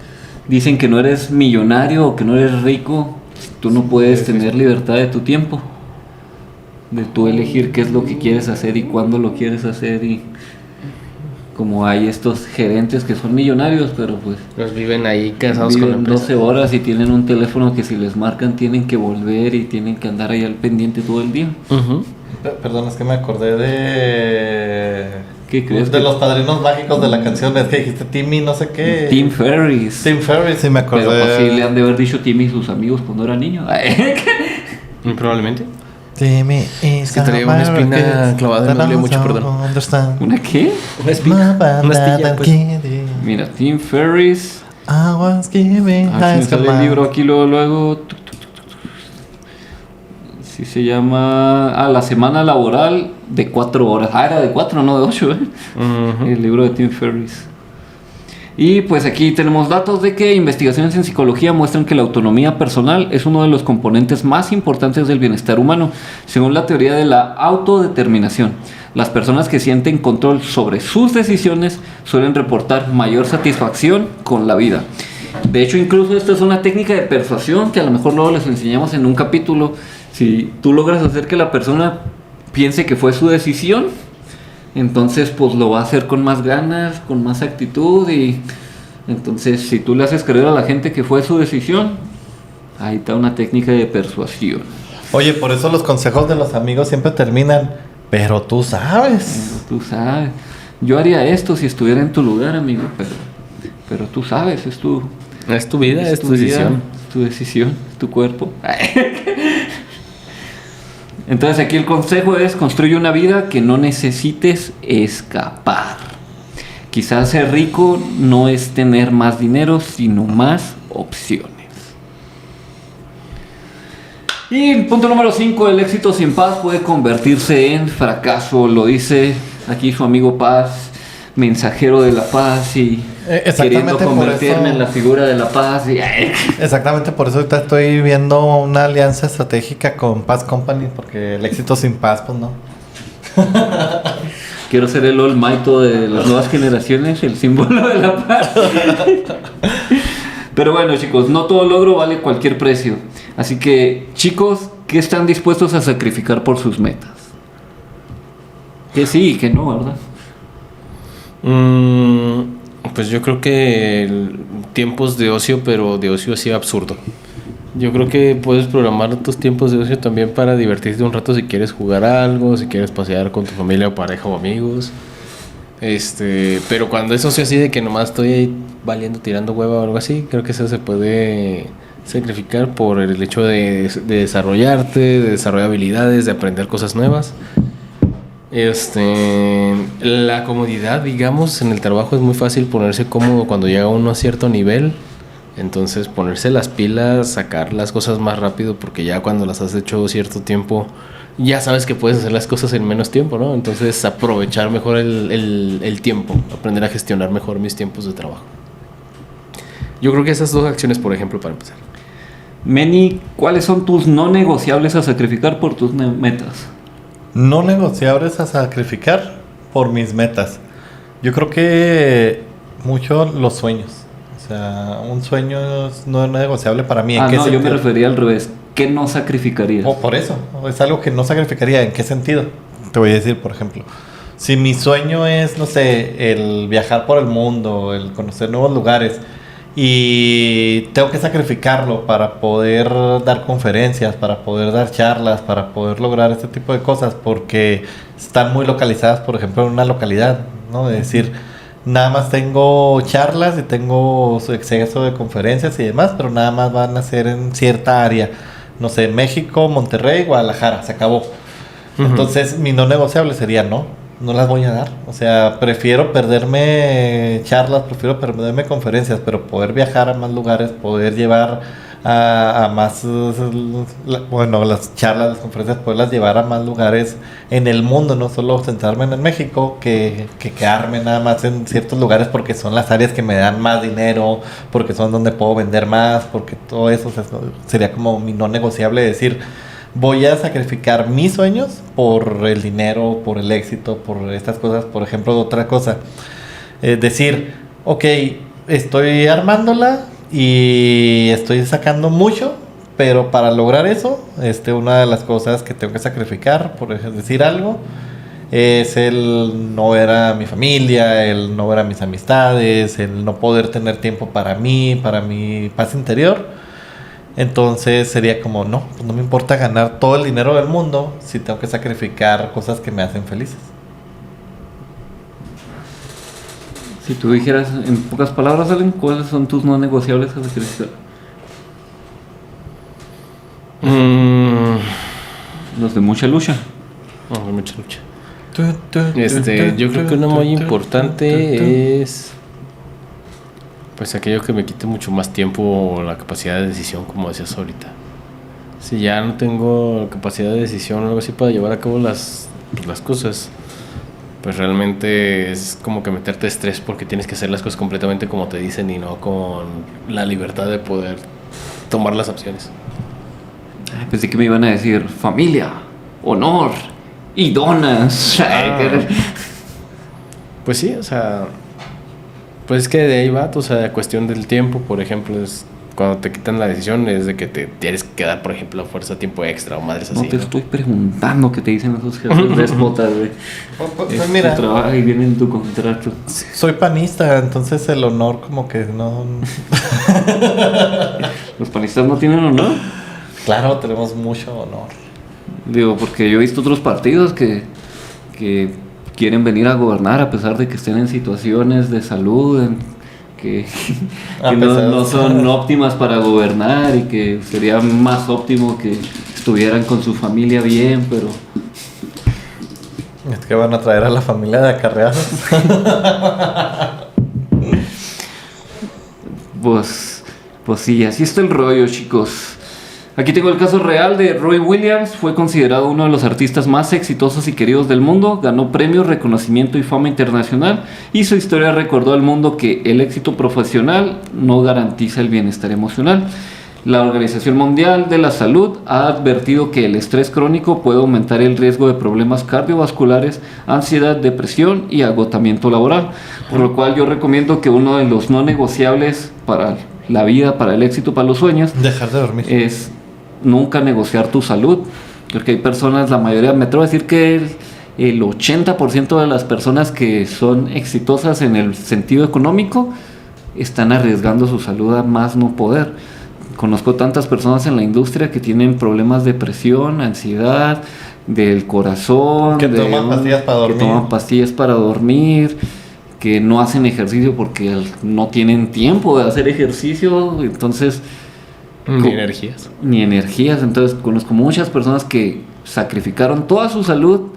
dicen que no eres millonario o que no eres rico, tú no puedes tener libertad de tu tiempo, de tú elegir qué es lo que quieres hacer y cuándo lo quieres hacer. Y como hay estos gerentes que son millonarios, pero pues Los viven ahí casados con la viven empresa. 12 horas y tienen un teléfono que si les marcan tienen que volver y tienen que andar ahí al pendiente todo el día. Ujú. Perdón, es que me acordé de... ¿Qué crees De que- los padrinos mágicos de la canción. Es que dijiste Timmy, no sé qué. Tim Ferriss. Tim Ferriss, sí me acordé. Pero pues sí le han de haber dicho Timmy y sus amigos cuando era niño. Probablemente. Timmy is que traía una espina clavada y me dolió mucho, perdón. ¿Una qué? Una espina. Una astilla, pues. Mira, Tim Ferriss. I was giving Ah, si me sale el libro aquí luego. Sí se llama... La semana laboral de 4 horas. Era de 4, no de 8, Ujú. El libro de Tim Ferriss. Y pues aquí tenemos datos de que investigaciones en psicología muestran que la autonomía personal es uno de los componentes más importantes del bienestar humano, según la teoría de la autodeterminación. Las personas que sienten control sobre sus decisiones suelen reportar mayor satisfacción con la vida. De hecho, incluso esta es una técnica de persuasión que a lo mejor luego les enseñamos en un capítulo. Si tú logras hacer que la persona piense que fue su decisión, entonces pues lo va a hacer con más ganas, con más actitud. Y entonces si tú le haces creer a la gente que fue su decisión, ahí está una técnica de persuasión. Oye, por eso los consejos de los amigos siempre terminan. Pero tú sabes. Tú sabes, yo haría esto si estuviera en tu lugar, amigo, pero tú sabes, es tu vida, es tu vida, decisión. es tu decisión, es tu cuerpo. Entonces aquí el consejo es: construye una vida que no necesites escapar. Quizás ser rico no es tener más dinero, sino más opciones. Y el punto número 5, el éxito sin paz puede convertirse en fracaso. Lo dice aquí su amigo Paz, mensajero de la paz, y Exactamente queriendo por convertirme eso. en la figura de la paz. Y, Exactamente por eso ahorita estoy viendo una alianza estratégica con Paz Company. Porque el éxito sin paz, pues no. quiero ser el olmaito de las nuevas generaciones, el símbolo de la paz. Pero bueno, chicos, no todo logro vale cualquier precio. Así que, chicos, ¿qué están dispuestos a sacrificar por sus metas? Que sí y que no, ¿verdad? Pues yo creo que tiempos de ocio, pero de ocio así absurdo. Yo creo que puedes programar tus tiempos de ocio también para divertirte un rato si quieres jugar algo, si quieres pasear con tu familia o pareja o amigos. Pero cuando es ocio así de que nomás estoy ahí valiendo, tirando hueva o algo así, creo que eso se puede sacrificar por el hecho de desarrollarte, de desarrollar habilidades, de aprender cosas nuevas. La comodidad, digamos, en el trabajo es muy fácil ponerse cómodo cuando llega uno a cierto nivel. Entonces ponerse las pilas, sacar las cosas más rápido, porque ya cuando las has hecho cierto tiempo, ya sabes que puedes hacer las cosas en menos tiempo, ¿no? Entonces aprovechar mejor el tiempo, aprender a gestionar mejor mis tiempos de trabajo. Yo creo que esas dos acciones, por ejemplo, para empezar. Meni, ¿cuáles son tus no negociables a sacrificar por tus metas? No negociables a sacrificar por mis metas. Yo creo que mucho los sueños. O sea, un sueño no es negociable para mí. No, yo me refería al revés. ¿Qué no sacrificarías? Por eso, es algo que no sacrificaría. ¿En qué sentido? Te voy a decir, por ejemplo, si mi sueño es, no sé, el viajar por el mundo, el conocer nuevos lugares, y tengo que sacrificarlo para poder dar conferencias, para poder dar charlas, para poder lograr este tipo de cosas, porque están muy localizadas, por ejemplo, en una localidad, ¿no? Es decir, nada más tengo charlas y tengo su exceso de conferencias y demás, pero nada más van a ser en cierta área. No sé, México, Monterrey, Guadalajara, se acabó. Entonces, mi no negociable sería no las voy a dar. O sea, prefiero perderme charlas, prefiero perderme conferencias, pero poder viajar a más lugares, poder llevar a más, bueno, las charlas, las conferencias, poderlas llevar a más lugares en el mundo, no solo centrarme en México, que quedarme nada más en ciertos lugares porque son las áreas que me dan más dinero, porque son donde puedo vender más, porque todo eso, o sea, sería como mi no negociable decir, voy a sacrificar mis sueños por el dinero, por el éxito, por estas cosas. Por ejemplo, otra cosa, decir, ok, estoy armándola y estoy sacando mucho, pero para lograr eso, una de las cosas que tengo que sacrificar, por decir algo, es el no ver a mi familia, el no ver a mis amistades, el no poder tener tiempo para mí, para mi paz interior. Entonces sería como, no me importa ganar todo el dinero del mundo si tengo que sacrificar cosas que me hacen felices. Si tú dijeras en pocas palabras, Allen, ¿cuáles son tus no negociables a sacrificar? Los de mucha lucha. No, de mucha lucha. Yo creo que uno muy importante es pues aquello que me quite mucho más tiempo, la capacidad de decisión, como decías ahorita. Si ya no tengo capacidad de decisión o algo así para llevar a cabo las cosas, pues realmente es como que meterte estrés porque tienes que hacer las cosas completamente como te dicen y no con la libertad de poder tomar las opciones. Pensé que me iban a decir familia, honor y donas. Pues sí, o sea, pues es que de ahí va, o sea, cuestión del tiempo, por ejemplo, es cuando te quitan la decisión es de que te tienes que dar, por ejemplo, a fuerza tiempo extra o madres así. No te estoy preguntando qué te dicen esos jefes déspotas, güey. Pues mira, tu trabajo y viene en tu contrato. soy panista, entonces el honor como que no... ¿Los panistas no tienen honor? Claro, tenemos mucho honor. Digo, porque yo he visto otros partidos que quieren venir a gobernar a pesar de que estén en situaciones de salud que no son óptimas para gobernar y que sería más óptimo que estuvieran con su familia bien, pero... Es que van a traer a la familia de acarreados. Pues sí, así está el rollo, chicos. Aquí tengo el caso real de Roy Williams. Fue considerado uno de los artistas más exitosos y queridos del mundo. Ganó premios, reconocimiento y fama internacional. Y su historia recordó al mundo que el éxito profesional no garantiza el bienestar emocional. La Organización Mundial de la Salud ha advertido que el estrés crónico puede aumentar el riesgo de problemas cardiovasculares, ansiedad, depresión y agotamiento laboral. Por lo cual yo recomiendo que uno de los no negociables para la vida, para el éxito, para los sueños, Dejar de dormir. es nunca negociar tu salud, porque hay personas, la mayoría, me atrevo a decir que el 80% de las personas que son exitosas en el sentido económico están arriesgando su salud a más no poder. Conozco tantas personas en la industria que tienen problemas de presión, ansiedad, del corazón, Que toman pastillas para dormir. que toman pastillas para dormir, que no hacen ejercicio porque no tienen tiempo de hacer ejercicio, entonces Ni energías. ni energías. Entonces conozco muchas personas que sacrificaron toda su salud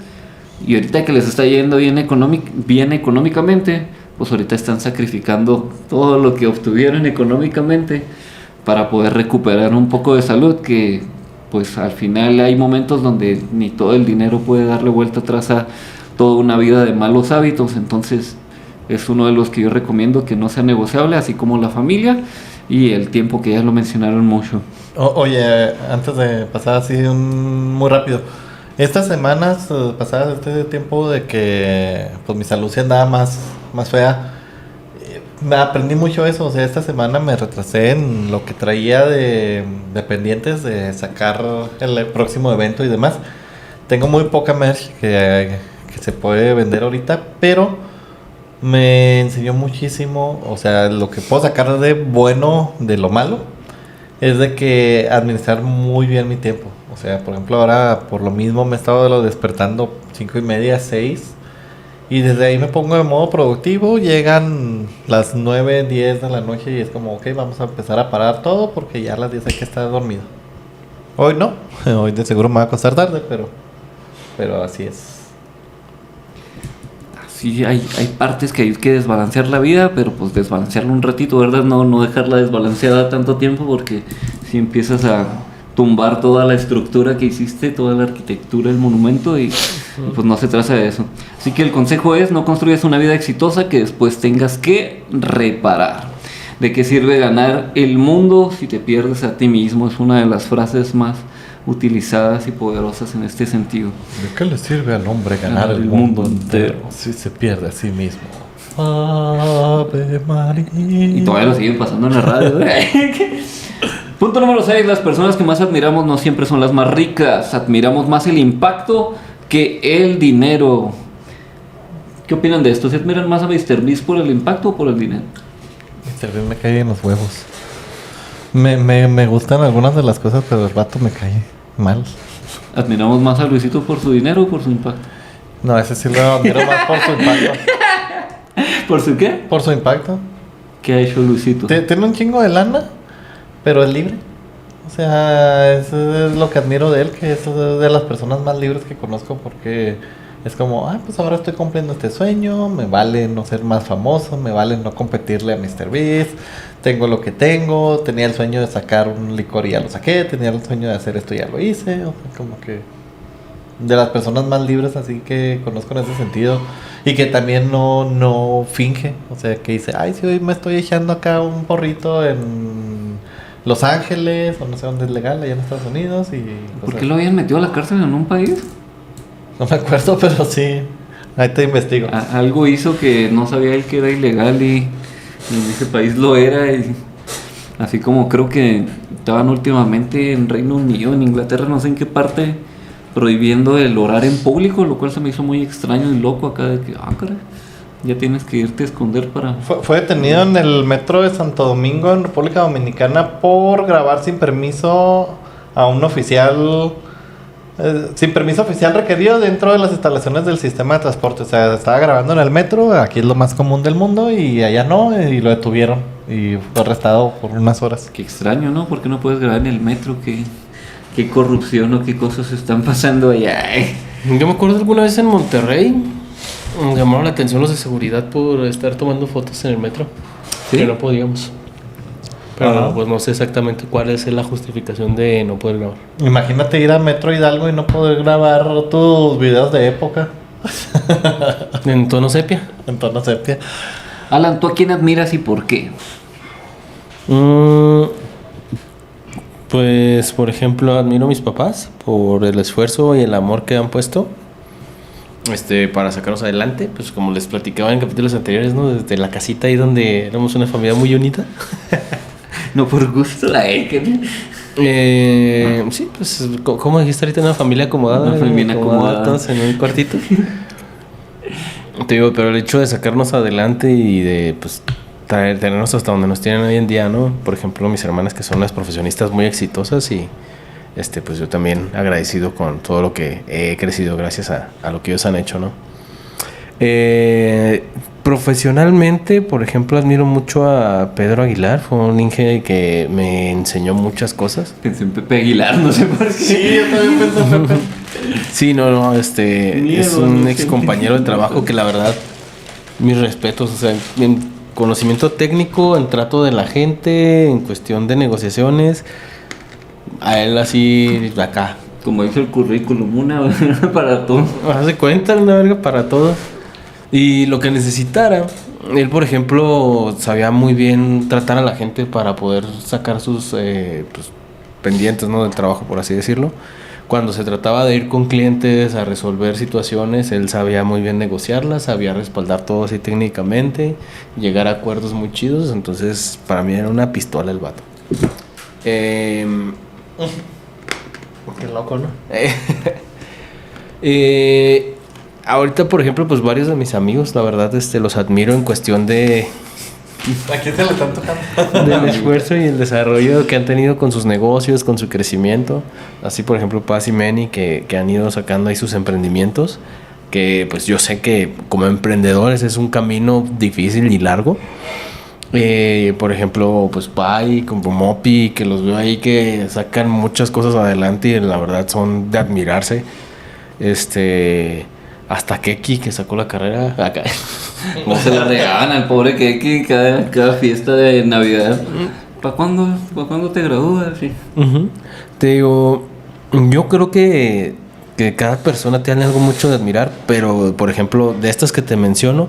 y ahorita que les está yendo bien económicamente, pues ahorita están sacrificando todo lo que obtuvieron económicamente para poder recuperar un poco de salud, que pues al final hay momentos donde ni todo el dinero puede darle vuelta atrás a toda una vida de malos hábitos. Entonces es uno de los que yo recomiendo que no sea negociable, así como la familia y el tiempo, que ya lo mencionaron mucho. Oye, antes de pasar así muy rápido. Estas semanas pasadas, este tiempo de que pues mi salud se andaba más fea, me aprendí mucho eso. O sea, esta semana me retrasé en lo que traía de pendientes de sacar el próximo evento y demás. Tengo muy poca merch que se puede vender ahorita, pero me enseñó muchísimo. O sea, lo que puedo sacar de bueno de lo malo es de que administrar muy bien mi tiempo. O sea, por ejemplo, ahora por lo mismo me he estado despertando 5:30, 6. Y desde ahí me pongo de modo productivo. Llegan las 9, 10 de la noche y es como, ok, vamos a empezar a parar todo porque ya a las 10 hay que estar dormido. Hoy no. Hoy de seguro me va a acostar tarde, pero así es. Sí, hay partes que hay que desbalancear la vida, pero pues desbalancearla un ratito, ¿verdad? No dejarla desbalanceada tanto tiempo, porque si empiezas a tumbar toda la estructura que hiciste, toda la arquitectura del monumento, y pues no se trata de eso. Así que el consejo es: no construyas una vida exitosa que después tengas que reparar. ¿De qué sirve ganar el mundo si te pierdes a ti mismo? Es una de las frases más utilizadas y poderosas en este sentido. ¿De qué le sirve al hombre ganar el mundo entero si se pierde a sí mismo? Ave María. Y todavía lo siguen pasando en la radio. Punto número 6. Las personas que más admiramos no siempre son las más ricas. Admiramos más el impacto que el dinero. ¿Qué opinan de esto? ¿Se admiran más a Mr. Beast por el impacto o por el dinero? Mr. Beast me cae en los huevos. Me gustan algunas de las cosas, pero el vato me cae mal. ¿Admiramos más a Luisito por su dinero o por su impacto? No, ese sí lo admiro más por su impacto. ¿Por su qué? Por su impacto. ¿Qué ha hecho Luisito? Tiene un chingo de lana, pero es libre. O sea, eso es lo que admiro de él, que es de las personas más libres que conozco, porque es como, pues ahora estoy cumpliendo este sueño, me vale no ser más famoso, me vale no competirle a Mr. Beast, tengo lo que tengo, tenía el sueño de sacar un licor y ya lo saqué, tenía el sueño de hacer esto y ya lo hice. O sea, como que de las personas más libres así que conozco en ese sentido, y que también no finge. O sea, que dice, sí, hoy me estoy echando acá un porrito en Los Ángeles, o no sé dónde es legal, allá en Estados Unidos. Y ¿Por qué lo habían metido a la cárcel en un país? no me acuerdo, pero sí. Ahí te investigo. Algo hizo que no sabía él que era ilegal, y en ese país lo era. Y así como creo que estaban últimamente en Reino Unido, en Inglaterra, no sé en qué parte, prohibiendo el orar en público, lo cual se me hizo muy extraño y loco acá, de que, caray, ya tienes que irte a esconder para... Fue detenido en el metro de Santo Domingo, en República Dominicana, por grabar sin permiso a un oficial... sin permiso oficial requerido dentro de las instalaciones del sistema de transporte. O sea, estaba grabando en el metro, aquí es lo más común del mundo, y allá no, y lo detuvieron y fue arrestado por unas horas. Qué extraño, ¿no? ¿Por qué no puedes grabar en el metro? ¿Qué corrupción o qué cosas están pasando allá? Yo me acuerdo alguna vez en Monterrey, me llamaron la atención los de seguridad por estar tomando fotos en el metro. ¿Sí? Que no podíamos. Pero pues no sé exactamente cuál es la justificación de no poder grabar. Imagínate ir a Metro Hidalgo y no poder grabar tus videos de época. En tono sepia. En tono sepia. Alan, ¿tú a quién admiras y por qué? Pues, por ejemplo, admiro a mis papás por el esfuerzo y el amor que han puesto para sacarnos adelante. Pues como les platicaba en capítulos anteriores, ¿no? Desde la casita ahí donde éramos una familia muy unida. No por gusto, Sí, pues, ¿cómo dijiste ahorita? Una familia acomodada. Una familia bien acomodada. Todos en un cuartito. Te digo, pero el hecho de sacarnos adelante y de, pues, tenernos hasta donde nos tienen hoy en día, ¿no? Por ejemplo, mis hermanas que son las profesionistas muy exitosas y, pues yo también agradecido con todo lo que he crecido gracias a lo que ellos han hecho, ¿no? Profesionalmente, por ejemplo, admiro mucho a Pedro Aguilar. Fue un ingeniero que me enseñó muchas cosas. Pensé en Pepe Aguilar, no sé por qué. Sí, yo también pensé en Pepe. Sí, no, es un no ex sé. compañero de trabajo que la verdad, mis respetos, o sea, en conocimiento técnico, en trato de la gente, en cuestión de negociaciones, a él así, acá. Como dice el currículum, una verga para todo. Hace cuenta, una verga para todo. Y lo que necesitara, él, por ejemplo, sabía muy bien tratar a la gente para poder sacar sus pues, pendientes, ¿no? Del trabajo, por así decirlo. Cuando se trataba de ir con clientes a resolver situaciones, él sabía muy bien negociarlas, sabía respaldar todo así técnicamente, llegar a acuerdos muy chidos. Entonces, para mí era una pistola el vato. Qué loco, ¿no? Ahorita, por ejemplo, pues varios de mis amigos, la verdad, los admiro en cuestión de ¿A quién se le están tocando? del esfuerzo y el desarrollo que han tenido con sus negocios, con su crecimiento. Así, por ejemplo, Paz y Manny, que han ido sacando ahí sus emprendimientos, que pues yo sé que como emprendedores es un camino difícil y largo. Por ejemplo, pues Pai, como Mopi, que los veo ahí que sacan muchas cosas adelante y la verdad son de admirarse. Hasta Keki, que sacó la carrera acá. ¿Cómo se la regalan al pobre Keki cada fiesta de Navidad? ¿Para cuándo te gradúas? Sí. Uh-huh. Te digo, yo creo que cada persona tiene algo mucho de admirar, pero por ejemplo, de estas que te menciono,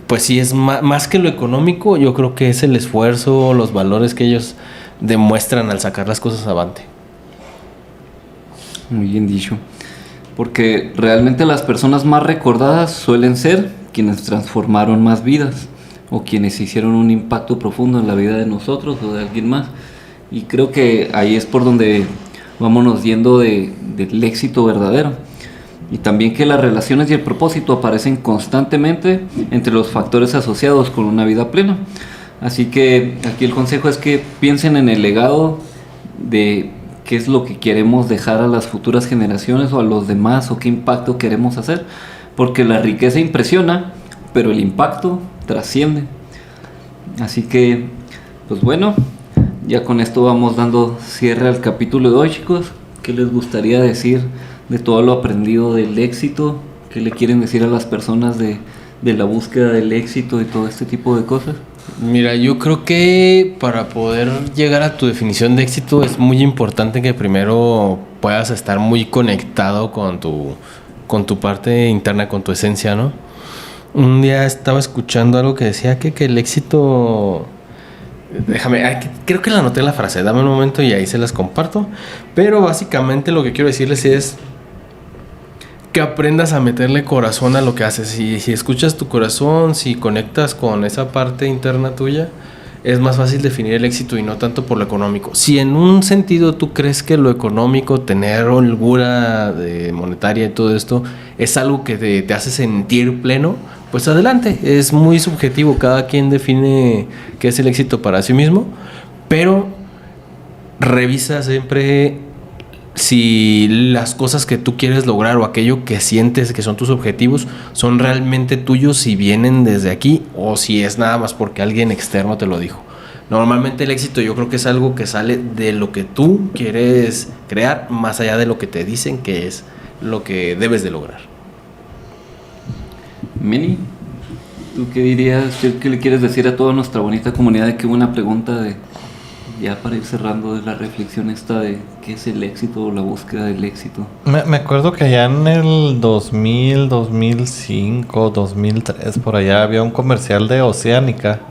pues sí es más que lo económico, yo creo que es el esfuerzo, los valores que ellos demuestran al sacar las cosas avante. Muy bien dicho. Porque realmente las personas más recordadas suelen ser quienes transformaron más vidas o quienes hicieron un impacto profundo en la vida de nosotros o de alguien más. Y creo que ahí es por donde vámonos yendo del éxito verdadero. Y también que las relaciones y el propósito aparecen constantemente entre los factores asociados con una vida plena. Así que aquí el consejo es que piensen en el legado de qué es lo que queremos dejar a las futuras generaciones o a los demás o qué impacto queremos hacer. Porque la riqueza impresiona, pero el impacto trasciende. Así que, pues bueno, ya con esto vamos dando cierre al capítulo de hoy, chicos. ¿Qué les gustaría decir de todo lo aprendido del éxito? ¿Qué le quieren decir a las personas de la búsqueda del éxito y todo este tipo de cosas? Mira, yo creo que para poder llegar a tu definición de éxito es muy importante que primero puedas estar muy conectado con tu parte interna, con tu esencia, ¿no? Un día estaba escuchando algo que decía que el éxito... creo que la anoté la frase, dame un momento y ahí se las comparto. Pero básicamente lo que quiero decirles es que aprendas a meterle corazón a lo que haces. Si escuchas tu corazón, si conectas con esa parte interna tuya, es más fácil definir el éxito y no tanto por lo económico. Si en un sentido tú crees que lo económico, tener holgura monetaria y todo esto, es algo que te hace sentir pleno, pues adelante. Es muy subjetivo, cada quien define qué es el éxito para sí mismo, pero revisa siempre si las cosas que tú quieres lograr o aquello que sientes que son tus objetivos son realmente tuyos, si vienen desde aquí o si es nada más porque alguien externo te lo dijo. Normalmente el éxito yo creo que es algo que sale de lo que tú quieres crear, más allá de lo que te dicen que es lo que debes de lograr. Meni, ¿tú qué dirías? ¿Qué le quieres decir a toda nuestra bonita comunidad? Qué buena pregunta ya para ir cerrando de la reflexión esta de qué es el éxito o la búsqueda del éxito. Me acuerdo que ya en el 2000, 2005, 2003, por allá había un comercial de Oceánica.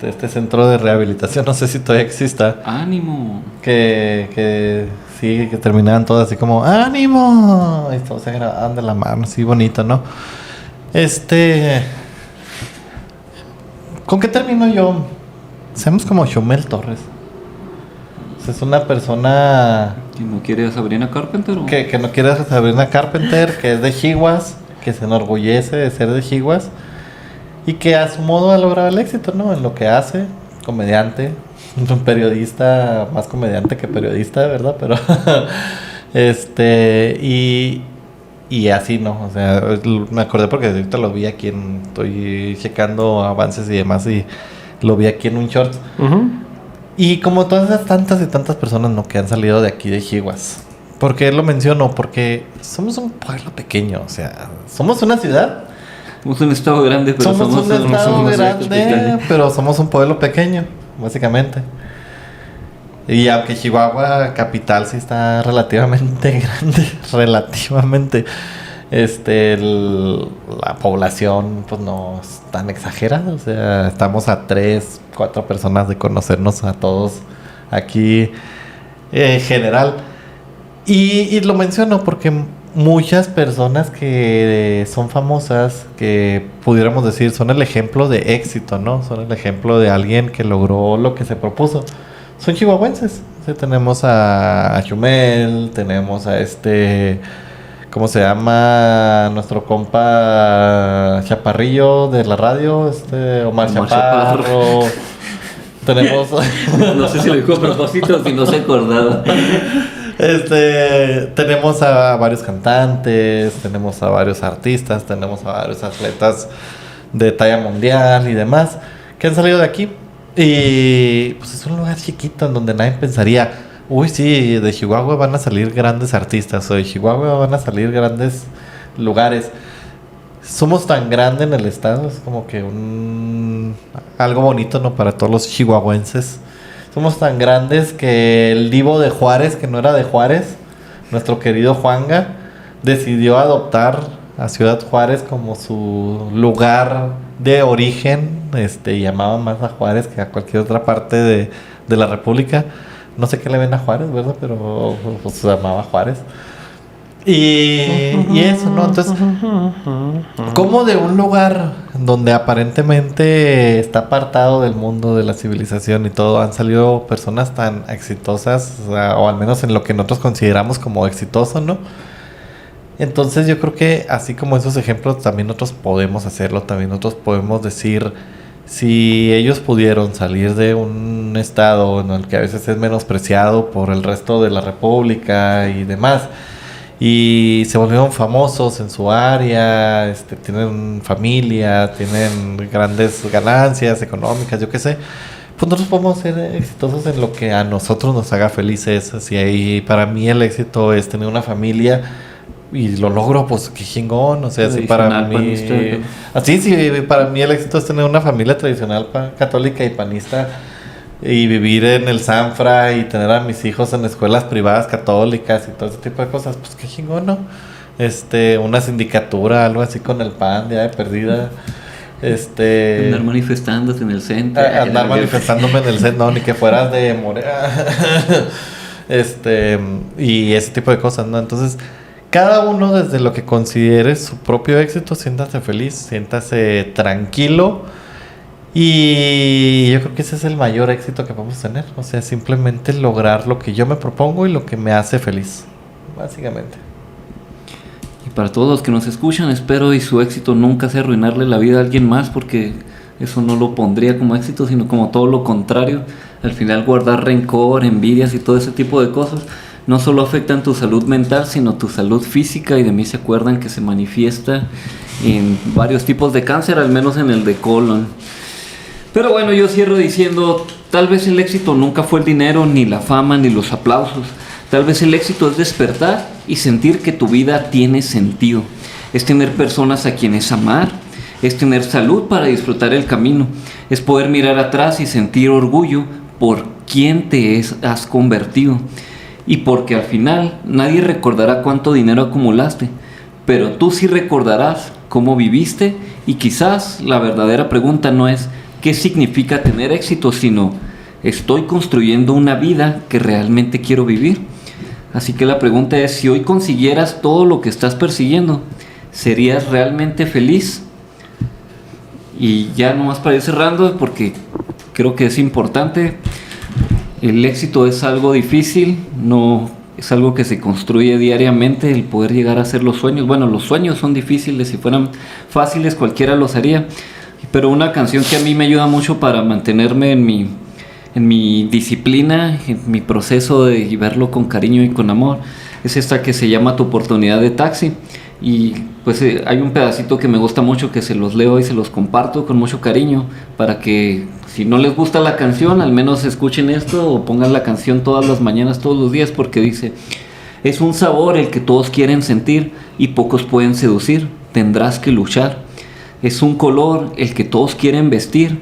Este centro de rehabilitación, no sé si todavía exista. ¡Ánimo! Que sí, que terminaban todos así como ¡ánimo! Y todos se agarraban de la mano, así bonito, ¿no? ¿Con qué termino yo? Seamos como Chumel Torres. Es una persona ¿Que no quiere a Sabrina Carpenter? que no quiere a Sabrina Carpenter, que es de Chihuas, que se enorgullece de ser de Chihuas y que a su modo ha logrado el éxito, ¿no? En lo que hace, comediante, un periodista, más comediante que periodista, ¿verdad? Pero y así, ¿no? O sea, me acordé porque ahorita lo vi aquí estoy checando avances y demás y lo vi aquí en un short. Y como todas esas tantas y tantas personas, ¿no? Que han salido de aquí de Chihuas. ¿Por qué lo menciono? Porque somos un pueblo pequeño, o sea, somos una ciudad. Somos un estado grande, pero somos un estado grande, pequeño. pero somos un pueblo pequeño, básicamente. Y aunque Chihuahua capital sí está relativamente grande, relativamente, la población pues no es tan exagerada, o sea, estamos a 3, 4 personas de conocernos a todos aquí en general. Y lo menciono porque muchas personas que son famosas, que pudiéramos decir son el ejemplo de éxito, ¿no? Son el ejemplo de alguien que logró lo que se propuso. Son chihuahuenses. O sea, tenemos a Chumel, tenemos a ¿cómo se llama? Nuestro compa Chaparrillo de la radio, Omar Chaparro. Tenemos... No sé si lo dijo a propósito, si no se acordaba. Tenemos a varios cantantes, tenemos a varios artistas, tenemos a varios atletas de talla mundial y demás que han salido de aquí. Y pues es un lugar chiquito en donde nadie pensaría, uy, sí, de Chihuahua van a salir grandes artistas o de Chihuahua van a salir grandes lugares. Somos tan grandes en el estado, es como que algo bonito, ¿no? Para todos los chihuahuenses. Somos tan grandes que el divo de Juárez, que no era de Juárez, nuestro querido Juanga, decidió adoptar a Ciudad Juárez como su lugar de origen. Llamaba más a Juárez que a cualquier otra parte de la República. No sé qué le ven a Juárez, ¿verdad? Pero pues, se llamaba Juárez. Y eso, ¿no? Entonces, como de un lugar donde aparentemente está apartado del mundo, de la civilización y todo, han salido personas tan exitosas, o al menos en lo que nosotros consideramos como exitoso, ¿no? Entonces yo creo que así como esos ejemplos, también nosotros podemos hacerlo, también nosotros podemos decir, si ellos pudieron salir de un estado en el que a veces es menospreciado por el resto de la república y demás, y se volvieron famosos en su área, tienen familia, tienen grandes ganancias económicas, yo qué sé, pues nosotros podemos ser exitosos en lo que a nosotros nos haga felices. Así ahí, para mí el éxito es tener una familia y lo logro, pues qué chingón, o sea, si para mí así, sí, para mí el éxito es tener una familia tradicional católica y panista y vivir en el Sanfra y tener a mis hijos en escuelas privadas católicas y todo ese tipo de cosas, pues qué chingón, ¿no? Una sindicatura, algo así con el PAN, ya de perdida. Andar manifestándote en el centro. Andar manifestándome en el centro, no, ni que fueras de Morea. Y ese tipo de cosas, ¿no? Entonces, cada uno desde lo que considere su propio éxito, siéntase feliz, siéntase tranquilo. Y yo creo que ese es el mayor éxito que podemos tener. O sea, simplemente lograr lo que yo me propongo y lo que me hace feliz, básicamente. Y para todos los que nos escuchan, espero y su éxito nunca sea arruinarle la vida a alguien más, porque eso no lo pondría como éxito, sino como todo lo contrario. Al final, guardar rencor, envidias y todo ese tipo de cosas no solo afectan tu salud mental, sino tu salud física, y de mí se acuerdan que se manifiesta en varios tipos de cáncer, al menos en el de colon. Pero bueno, yo cierro diciendo, tal vez el éxito nunca fue el dinero, ni la fama, ni los aplausos. Tal vez el éxito es despertar y sentir que tu vida tiene sentido. Es tener personas a quienes amar, es tener salud para disfrutar el camino, es poder mirar atrás y sentir orgullo por quién te has convertido. Y porque al final nadie recordará cuánto dinero acumulaste, pero tú sí recordarás cómo viviste. Y quizás la verdadera pregunta no es qué significa tener éxito, sino estoy construyendo una vida que realmente quiero vivir. Así que la pregunta es, si hoy consiguieras todo lo que estás persiguiendo, ¿serías realmente feliz? Y ya nomás para ir cerrando, porque creo que es importante, El éxito es algo difícil, no es algo que se construye diariamente, el poder llegar a hacer los sueños. Bueno, los sueños son difíciles, si fueran fáciles cualquiera los haría. Pero una canción que a mí me ayuda mucho para mantenerme en mi disciplina, en mi proceso de verlo con cariño y con amor, es esta que se llama Tu oportunidad de taxi. Y pues hay un pedacito que me gusta mucho, que se los leo y se los comparto con mucho cariño, para que si no les gusta la canción, al menos escuchen esto o pongan la canción todas las mañanas, todos los días, porque dice: es un sabor el que todos quieren sentir y pocos pueden seducir, tendrás que luchar. Es un color el que todos quieren vestir,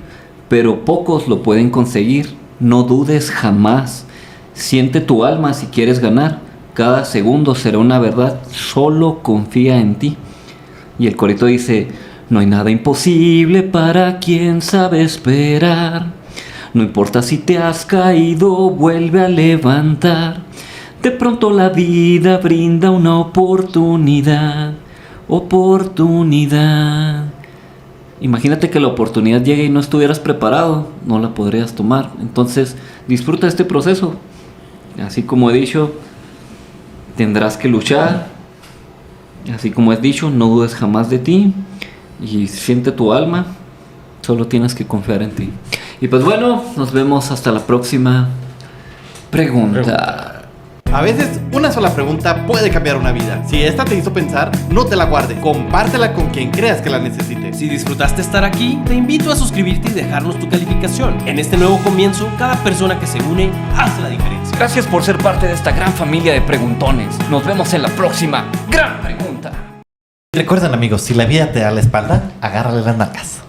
pero pocos lo pueden conseguir, no dudes jamás. Siente tu alma si quieres ganar, cada segundo será una verdad, solo confía en ti. Y el corito dice: no hay nada imposible para quien sabe esperar. No importa si te has caído, vuelve a levantar. De pronto la vida brinda una oportunidad. Imagínate que la oportunidad llegue y no estuvieras preparado, no la podrías tomar. Entonces, disfruta este proceso. Así como he dicho, tendrás que luchar. Así como has dicho, no dudes jamás de ti. Y siente tu alma. Solo tienes que confiar en ti. Y pues bueno, nos vemos hasta la próxima pregunta. A veces una sola pregunta puede cambiar una vida. Si esta te hizo pensar, no te la guardes. Compártela con quien creas que la necesite. Si disfrutaste estar aquí, te invito a suscribirte y dejarnos tu calificación. En este nuevo comienzo, cada persona que se une hace la diferencia. Gracias por ser parte de esta gran familia de preguntones. Nos vemos en la próxima gran pregunta. Recuerden, amigos, si la vida te da la espalda, agárrale las nalgas.